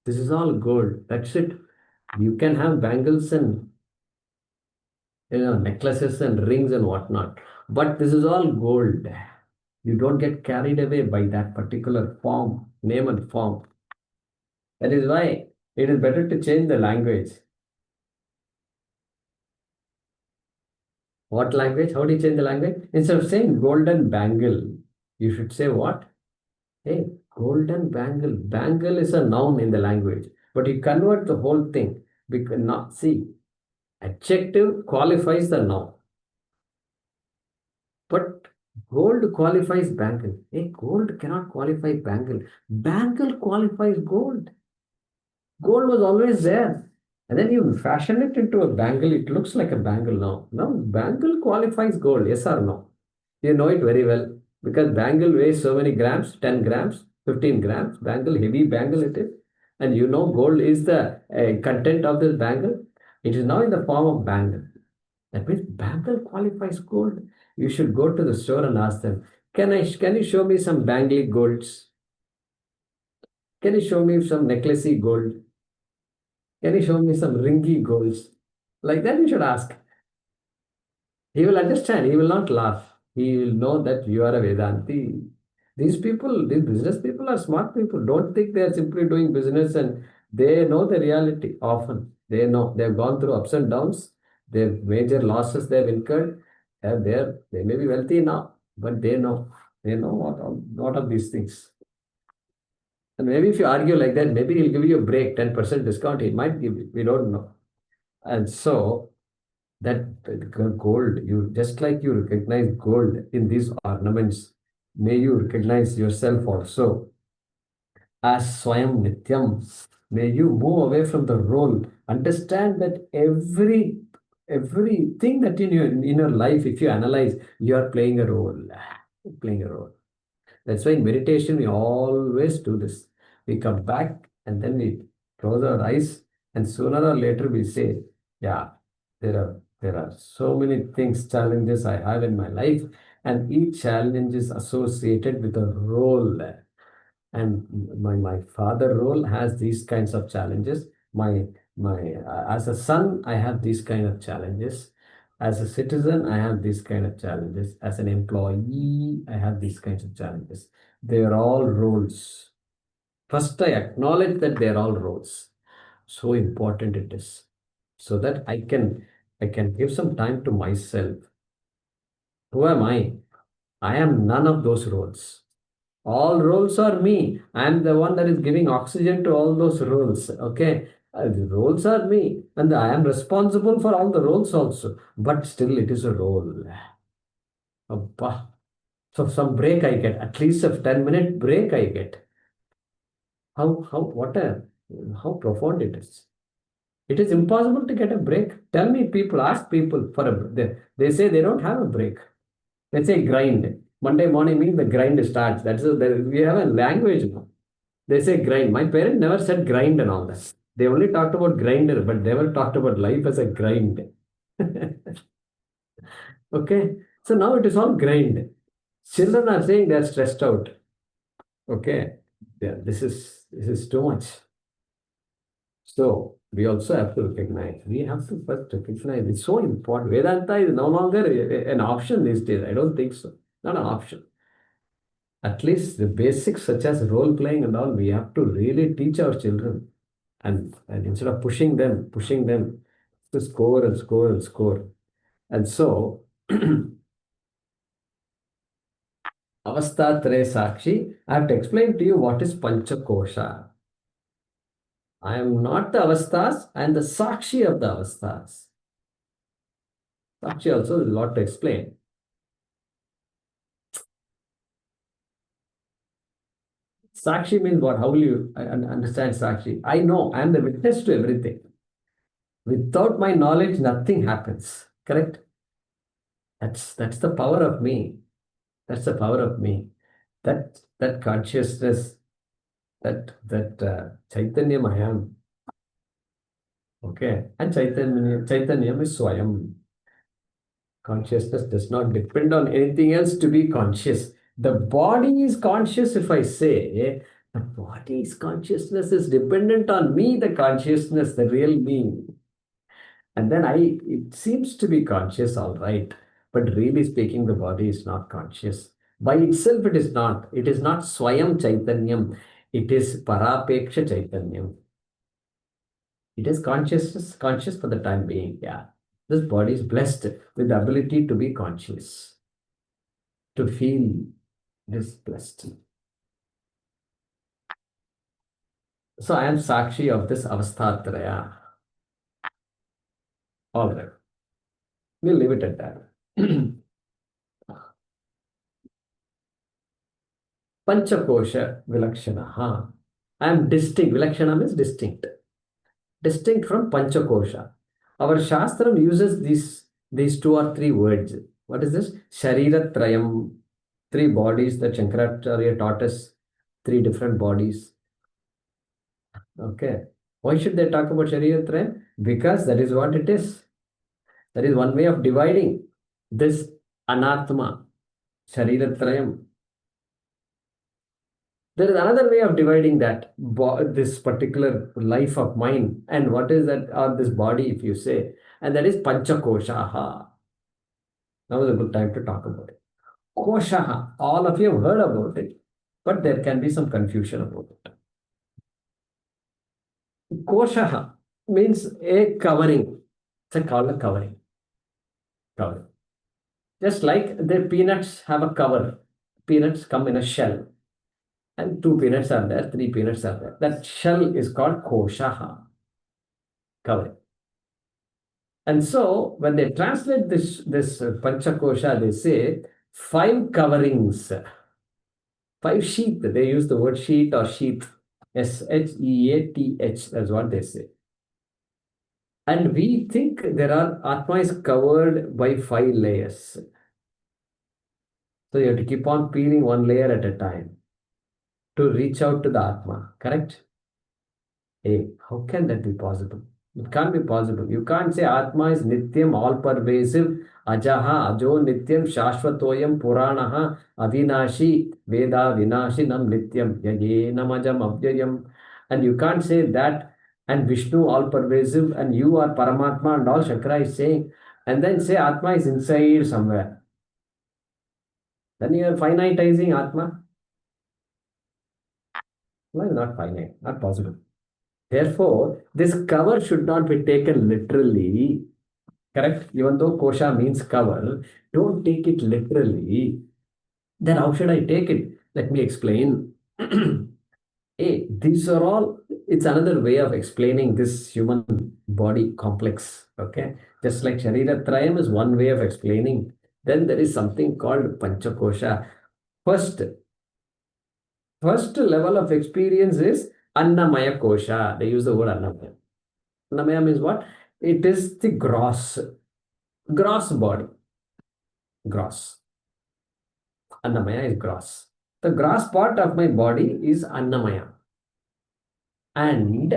This is all gold. That's it. You can have bangles and necklaces and rings and whatnot. But this is all gold. You don't get carried away by that particular form, name and form. That is why it is better to change the language. What language? How do you change the language? Instead of saying golden bangle, you should say what? Hey, golden bangle. Bangle is a noun in the language. But you convert the whole thing. Because not see, adjective qualifies the noun. But gold qualifies bangle. Hey, gold cannot qualify bangle. Bangle qualifies gold. Gold was always there. And then you fashion it into a bangle. It looks like a bangle now. Now, bangle qualifies gold, yes or no? You know it very well. Because bangle weighs so many grams, 10 grams, 15 grams. Bangle, heavy bangle it is. And you know gold is the content of this bangle. It is now in the form of bangle. That means bangle qualifies gold. You should go to the store and ask them, can you show me some bangle golds? Can you show me some necklacey gold? Can you show me some ringy golds? Like that you should ask. He will understand. He will not laugh. He will know that you are a Vedanti. These people, these business people are smart people. Don't think they are simply doing business and they know the reality often. They know they've gone through ups and downs. Their major losses they've incurred. They may be wealthy now, but they know. They know what of these things. And maybe if you argue like that, maybe he'll give you a break, 10% discount. He might give you. We don't know. And so that gold, you just like you recognize gold in these ornaments, may you recognize yourself also as Swayam Nityam. May you move away from the role. Understand that everything that in your life, if you analyze, you are playing a role. Playing a role. That's why in meditation we always do this. We come back and then we close our eyes, and sooner or later we say, yeah, there are so many things, challenges I have in my life, and each challenge is associated with a role. And my father role has these kinds of challenges. My as a son, I have these kind of challenges. As a citizen, I have these kind of challenges. As an employee, I have these kinds of challenges. They're all roles. First, I acknowledge that they're all roles. So important it is. So that I can give some time to myself. Who am I? I am none of those roles. All roles are me. I am the one that is giving oxygen to all those roles. Okay. The roles are me, and I am responsible for all the roles also. But still, it is a role. Abba. So some break I get, at least a 10-minute break I get. How profound it is. It is impossible to get a break. Tell me, people, ask people for they say they don't have a break. They say grind. Monday morning means the grind starts. We have a language now. They say grind. My parents never said grind and all that. They only talked about grinder, but never talked about life as a grind. Okay. So now it is all grind. Children are saying they're stressed out. Okay. Yeah, this is too much. So we also have to recognize. We have to first recognize. It's so important. Vedanta is no longer an option these days. I don't think so. Not an option. At least the basics such as role playing and all, we have to really teach our children. And instead of pushing them to score and score and score. And so Avastha Tre Sakshi, I have to explain to you what is Panchakosha. I am not the Avasthas, I am the Sakshi of the Avasthas. Sakshi also is a lot to explain. Sakshi means what? How will you understand Sakshi? I know, I am the witness to everything. Without my knowledge, nothing happens. Correct? That's the power of me. That's the power of me. That consciousness, that Chaitanyam I am. Okay. And Chaitanyam is Swayam. Consciousness does not depend on anything else to be conscious. The body is conscious, if I say, the body's consciousness is dependent on me, the consciousness, the real me. And then it seems to be conscious, all right. But really speaking, the body is not conscious. By itself, it is not. It is not Swayam Chaitanyam. It is Parapeksha Chaitanyam. It is conscious for the time being. Yeah. This body is blessed with the ability to be conscious, to feel. It is blessed. So I am Sakshi of this Avasthatraya. All right. We'll leave it at that. Panchakosha Vilakshanaha. I am distinct. Vilakshana means distinct. Distinct from Panchakosha. Our Shastram uses these two or three words. What is this? Shariratrayam. Three bodies that Shankaracharya taught us. Three different bodies. Okay. Why should they talk about Shariratrayam? Because that is what it is. That is one way of dividing this Anatma, Shariratrayam. There is another way of dividing that, this particular life of mine. And what is that, or this body, if you say, and that is Panchakoshaha. Now is a good time to talk about it. Koshaha, all of you have heard about it, but there can be some confusion about it. Koshaha means a covering. It's called a covering. Covering. Just like the peanuts have a cover. Peanuts come in a shell. And 2 peanuts are there, 3 peanuts are there. That shell is called koshaha, covering. And so when they translate this panchakosha, they say 5 coverings, 5 sheath. They use the word sheet or sheath, sheath. That's what they say. And we think Atma is covered by 5 layers. So you have to keep on peeling one layer at a time to reach out to the Atma, correct? Hey, how can that be possible? It can't be possible. You can't say Atma is Nityam, all pervasive, Ajaha, Ajo, Nityam, Shashvatoyam, Puranaha, Avinashi, Veda, Vinashinam, Nityam, Yayenam, Ajam, Abhyayam. And you can't say that, and Vishnu, all pervasive, and you are Paramatma, and all Shankara is saying, and then say Atma is inside somewhere. Then you are finitizing Atma. Well, not finite, not possible. Therefore, this cover should not be taken literally. Correct? Even though kosha means cover, don't take it literally. Then how should I take it? Let me explain. Hey, these are all, it's another way of explaining this human body complex. Okay? Just like Shariratrayam is one way of explaining. Then there is something called Panchakosha. First level of experience is Annamaya Kosha. They use the word Annamaya. Annamaya means what? It is the gross body. Gross. Annamaya is gross. The gross part of my body is Annamaya. And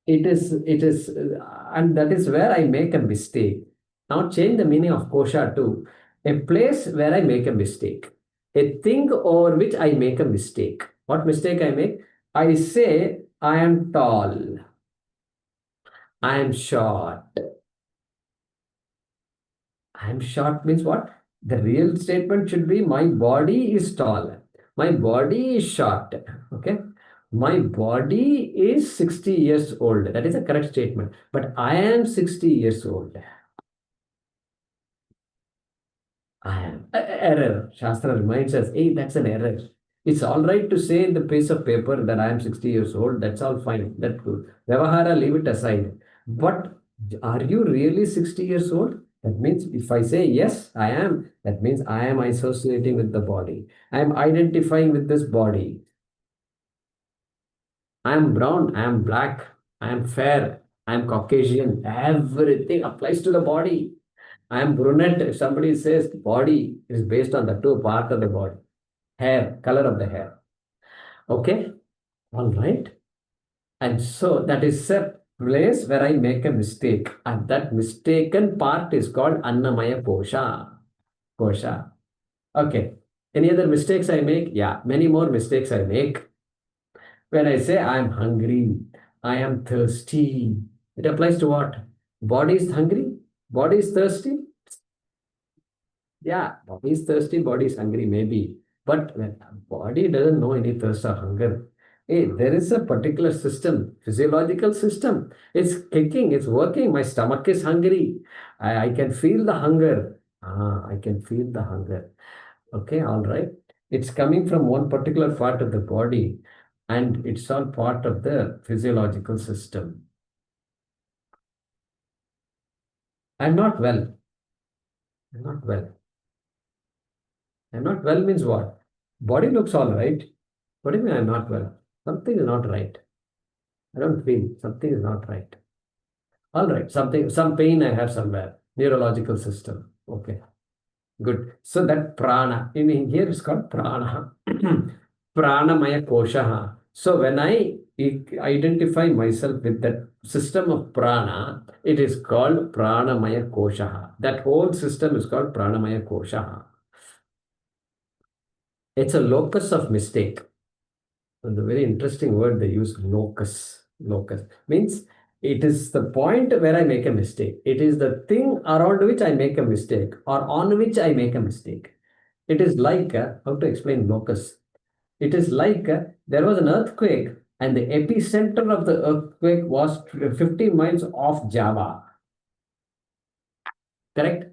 and that is where I make a mistake. Now change the meaning of Kosha to a place where I make a mistake. A thing over which I make a mistake. What mistake I make? I say I am tall. I am short. I am short means what? The real statement should be my body is tall. My body is short. Okay. My body is 60 years old. That is a correct statement. But I am 60 years old. I am. Error. Shastra reminds us, hey, that's an error. It's all right to say in the piece of paper that I am 60 years old. That's all fine. That's good. Vyavahara, leave it aside. But are you really 60 years old? That means if I say yes, I am, that means I am associating with the body. I am identifying with this body. I am brown, I am black, I am fair, I am Caucasian. Everything applies to the body. I am brunette. If somebody says body is based on the 2 parts of the body. Hair, color of the hair. Okay? All right. And so that is a place where I make a mistake. And that mistaken part is called Annamaya Kosha. Okay. Any other mistakes I make? Yeah, many more mistakes I make. When I say I am hungry, I am thirsty, it applies to what? Body is hungry, body is thirsty. Yeah, body is thirsty, body is hungry, maybe. But when body doesn't know any thirst or hunger, hey, there is a particular system, physiological system. It's kicking, it's working. My stomach is hungry. I can feel the hunger. I can feel the hunger. Okay, all right. It's coming from one particular part of the body. And it's all part of the physiological system. I'm not well. I'm not well. I'm not well means what? Body looks all right. What do you mean I'm not well? Something is not right. I don't feel something is not right. All right, some pain I have somewhere. Neurological system. Okay, good. So that prana, in here it's called prana. Pranamaya kosha. So when I identify myself with that system of prana, it is called pranamaya kosha. That whole system is called pranamaya kosha. It's a locus of mistake. And the very interesting word they use, locus. Locus means it is the point where I make a mistake. It is the thing around which I make a mistake or on which I make a mistake. It is like, how to explain locus? It is like there was an earthquake and the epicenter of the earthquake was 50 miles off Java. Correct?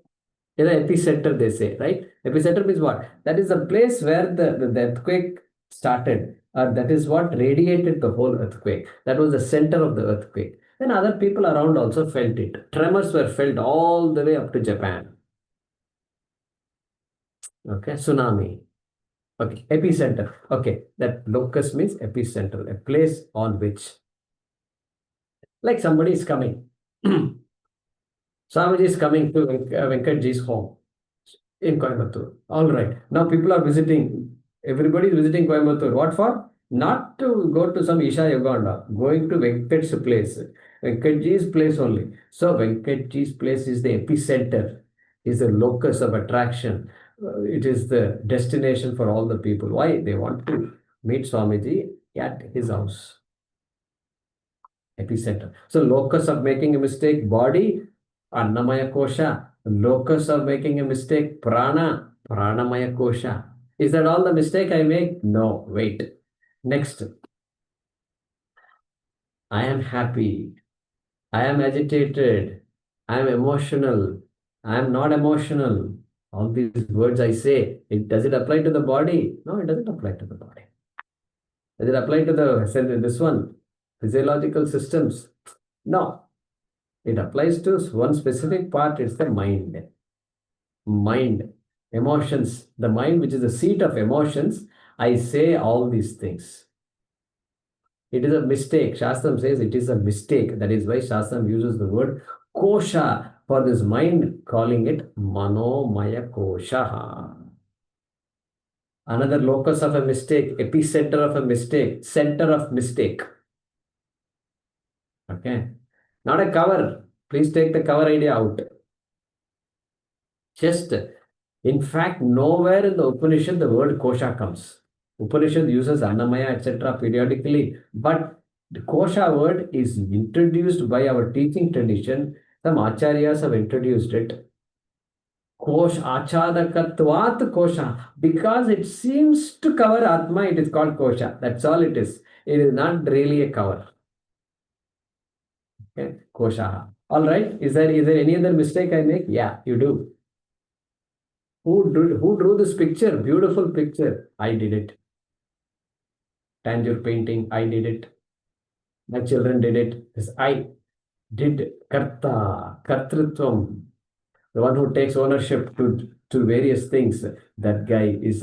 In the epicenter, they say, right? Epicenter means what? That is the place where the earthquake started, or that is what radiated the whole earthquake. That was the center of the earthquake. Then other people around also felt it. Tremors were felt all the way up to Japan. Okay, tsunami. Okay, epicenter. Okay, that locus means epicenter, a place on which, like somebody is coming. Swamiji is coming to Venkatji's home in Coimbatore. All right. Now people are visiting. Everybody is visiting Coimbatore. What for? Not to go to some Isha Yoganda. Going to Venkat's place. Venkatji's place only. So Venkatji's place is the epicenter. Is the locus of attraction. It is the destination for all the people. Why? They want to meet Swamiji at his house. Epicenter. So locus of making a mistake, body, Annamaya kosha. Locus of making a mistake, prana, pranamaya kosha. Is that all the mistake I make? No, wait. Next. I am happy. I am agitated. I am emotional. I am not emotional. All these words I say, does it apply to the body? No, it doesn't apply to the body. Does it apply to this one? Physiological systems? No. It applies to one specific part, it's the mind. Mind, emotions, the mind, which is the seat of emotions. I say all these things. It is a mistake. Shastram says it is a mistake. That is why Shastram uses the word kosha for this mind, calling it manomaya kosha. Another locus of a mistake, epicenter of a mistake, center of mistake. Okay. Not a cover. Please take the cover idea out. Just, in fact, nowhere in the Upanishad the word kosha comes. Upanishad uses Annamaya, etc. periodically, but the kosha word is introduced by our teaching tradition. Some acharyas have introduced it. Kosh achadakatvat kosha. Because it seems to cover Atma, it is called kosha. That's all it is. It is not really a cover. Okay, kosha. All right. Is there any other mistake I make? Yeah, you do. Who drew this picture? Beautiful picture. I did it. Tangier painting. I did it. My children did it. Yes, I did. Karta, Kartritvam. The one who takes ownership to various things. That guy is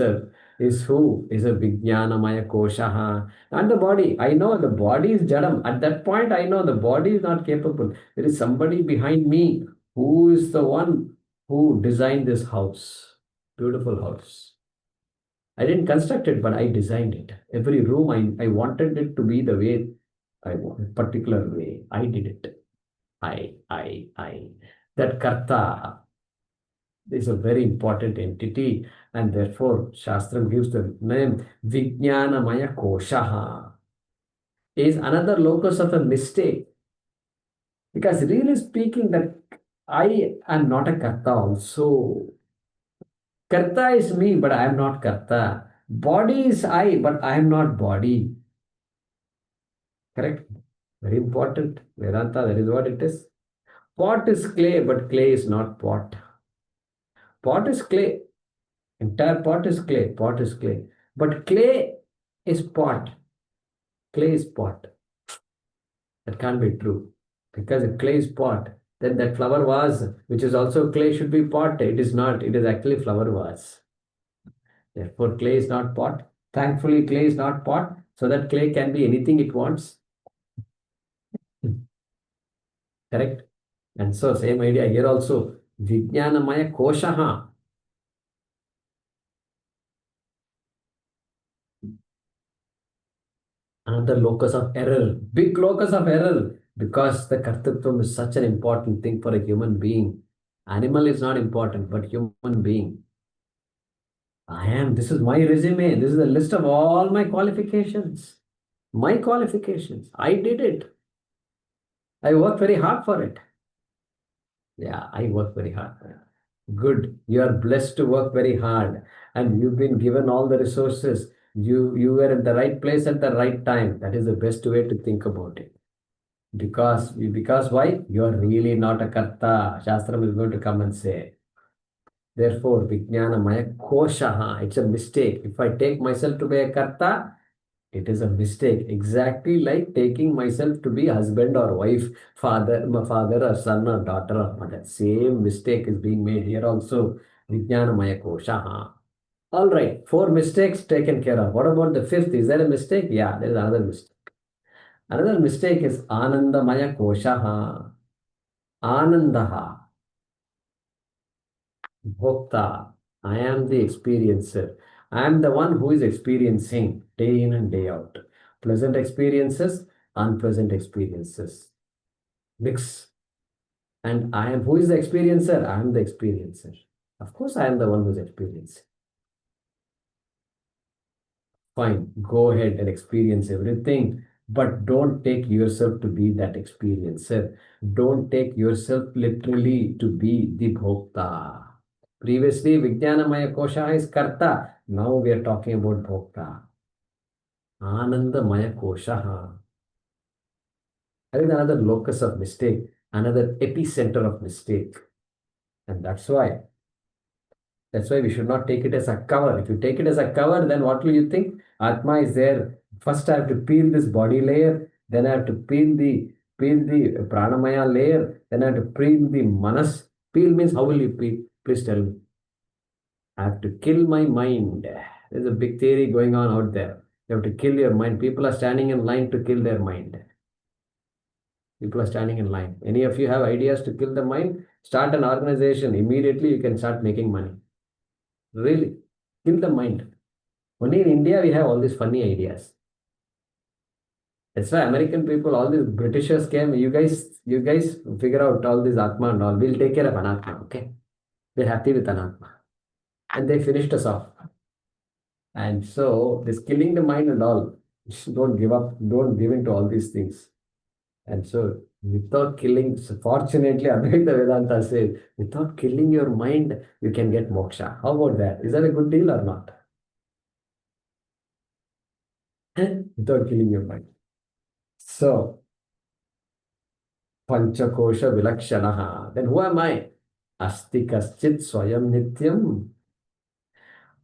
who? Is a Vijnanamaya Koshaha. And the body. I know the body is Jadam. At that point, I know the body is not capable. There is somebody behind me who is the one who designed this house. Beautiful house. I didn't construct it, but I designed it. Every room, I wanted it to be the way I want, particular way. I did it. I. That Karta is a very important entity, and therefore Shastram gives the name Vijnanamaya Koshaha. Is another locus of a mistake. Because really speaking, that I am not a Karta also. Karta is me, but I am not Karta. Body is I, but I am not body. Correct? Very important. Vedanta, that is what it is. Pot is clay, but clay is not pot. Pot is clay. Entire pot is clay. Pot is clay. But clay is pot. Clay is pot. That can't be true. Because if clay is pot, then that flower vase, which is also clay, should be pot. It is not. It is actually flower vase. Therefore, clay is not pot. Thankfully, clay is not pot, so that clay can be anything it wants. Correct? And so, same idea here also. Vijnanamaya koshaha. Another locus of error, big locus of error, because the kartatvam is such an important thing for a human being. Animal is not important, but human being. This is my resume. This is a list of all my qualifications. My qualifications. I did it. I worked very hard for it. Yeah, I work very hard for it. Good. You are blessed to work very hard, and you've been given all the resources. You were at the right place at the right time. That is the best way to think about it. Because why? You are really not a karta. Shastram is going to come and say. Therefore, Vijnanamaya koshaha. It's a mistake. If I take myself to be a karta, it is a mistake. Exactly like taking myself to be husband or wife, father or son or daughter or mother. Same mistake is being made here also. Vijnanamaya koshaha. All right, 4 mistakes taken care of. What about the 5th? Is there a mistake? Yeah, there is another mistake. Another mistake is Anandamaya koshaha. Anandaha. Bhokta. I am the experiencer. I am the one who is experiencing day in and day out. Pleasant experiences, unpleasant experiences. Mix. And I am who is the experiencer? I am the experiencer. Of course, I am the one who is experiencing. Fine, go ahead and experience everything, but don't take yourself to be that experiencer. Don't take yourself literally to be the bhokta. Previously, Vijnanamaya Kosha is karta. Now we are talking about bhokta. Anandamaya Kosha. That is another locus of mistake, another epicenter of mistake. And that's why we should not take it as a cover. If you take it as a cover, then what will you think? Atma is there. First, I have to peel this body layer. Then I have to peel the pranamaya layer. Then I have to peel the manas. Peel means how will you peel? Please tell me. I have to kill my mind. There's a big theory going on out there. You have to kill your mind. People are standing in line to kill their mind. People are standing in line. Any of you have ideas to kill the mind? Start an organization. Immediately you can start making money. Really, kill the mind. Only in India we have all these funny ideas. That's why American people, all these Britishers came. You guys figure out all this Atma and all. We'll take care of Anatma, okay? We're happy with Anatma. And they finished us off. And so this killing the mind and all, don't give up, don't give in to all these things. And so without killing, so fortunately, Advaita Vedanta says, without killing your mind, you can get moksha. How about that? Is that a good deal or not? Without killing your mind. So, Panchakosha Vilakshanaha. Then who am I? Asti Kaschit Swayam Nityam.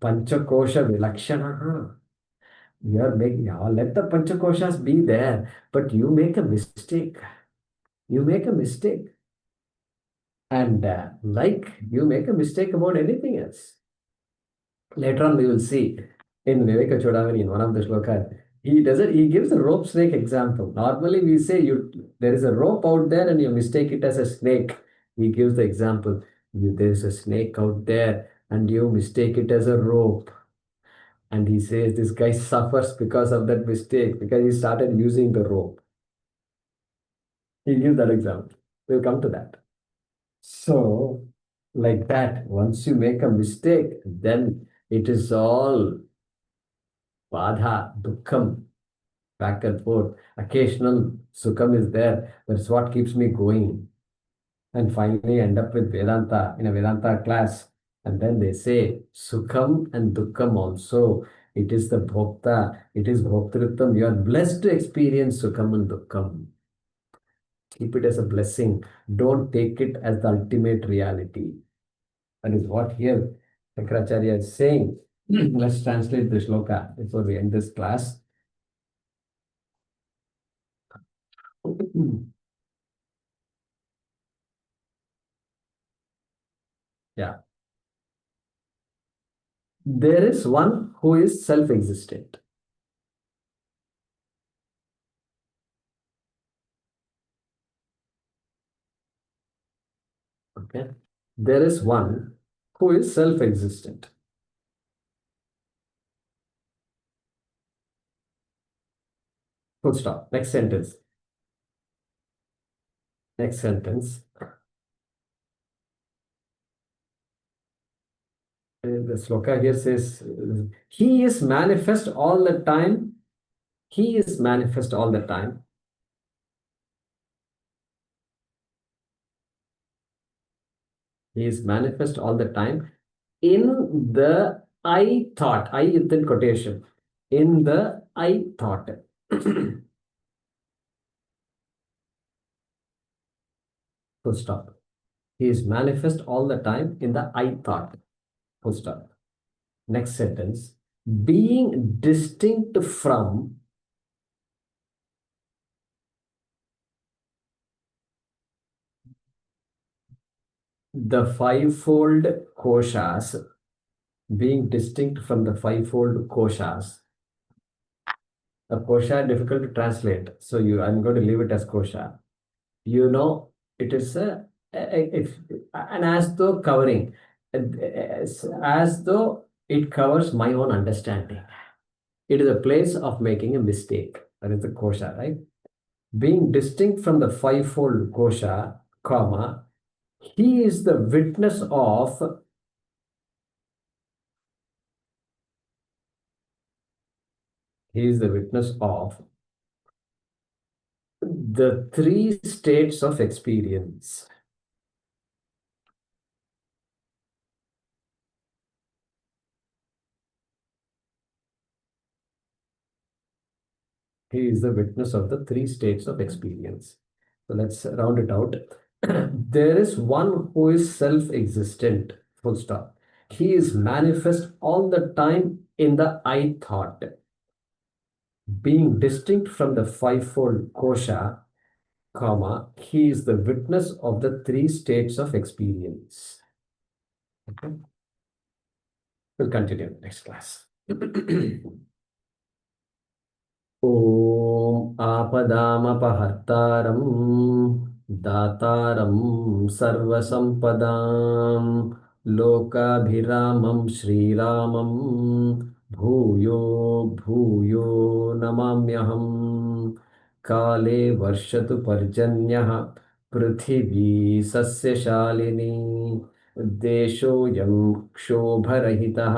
Panchakosha Vilakshanaha. You are making, let the Panchakoshas be there, but you make a mistake. You make a mistake. And like you make a mistake about anything else. Later on, we will see in Vivekachoodamani, in one of the shlokas, he gives a rope snake example. Normally, we say there is a rope out there and you mistake it as a snake. He gives the example. There is a snake out there and you mistake it as a rope. And he says this guy suffers because of that mistake, because he started using the rope. He gives that example. We'll come to that. So, like that, once you make a mistake, then it is all badha, dukkham, back and forth. Occasional sukham is there. That's what keeps me going. And finally, end up with Vedanta, in a Vedanta class. And then they say, sukham and dukkham also. It is the bhokta, it is bhoktritvam. You are blessed to experience sukham and dukkham. Keep it as a blessing. Don't take it as the ultimate reality. That is what here Shankaracharya is saying. Let's translate the shloka before we end this class. Yeah. There is one who is self-existent. Okay. There is one who is self-existent. Full stop. Next sentence. Next sentence. The sloka here says, he is manifest all the time. He is manifest all the time. He is manifest all the time in the I thought. I within quotation. In the I thought. Full stop. He is manifest all the time in the I thought. Full stop. Next sentence. Being distinct from the fivefold koshas, being distinct from the fivefold koshas. A kosha difficult to translate, so I'm going to leave it as kosha. You know, it is an as though covering, as though it covers my own understanding. It is a place of making a mistake. That is the kosha, right? Being distinct from the fivefold kosha, comma, he is the witness of the three states of experience. He is the witness of the three states of experience. So let's round it out. There is one who is self-existent, full stop. He is manifest all the time in the I thought, being distinct from the fivefold kosha, comma, he is the witness of the three states of experience. Okay. We'll continue next class. ॐ आपदामपहर्तारं दातारं सर्वसम्पदां लोकाभिरामं श्रीरामं भूयो भूयो नमाम्यहम् काले वर्षतु पर्जन्यः पृथिवी सस्यशालिनी देशोऽयं क्षोभरहितः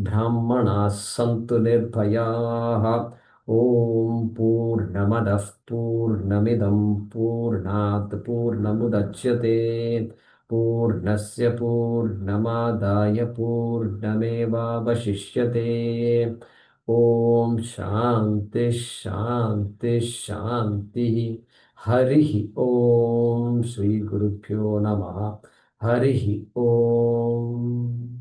ब्राह्मणाः सन्तु निर्भयाः ॐ पूर्णमदः पूर्णमिदं पूर्णात् पूर्णमुदच्यते पूर्णस्य पूर्णमादाय पूर्णमेवावशिष्यते ॐ शान्ति शान्ति शान्तिः हरिः ॐ श्रीगुरुभ्यो नमः हरिः ॐ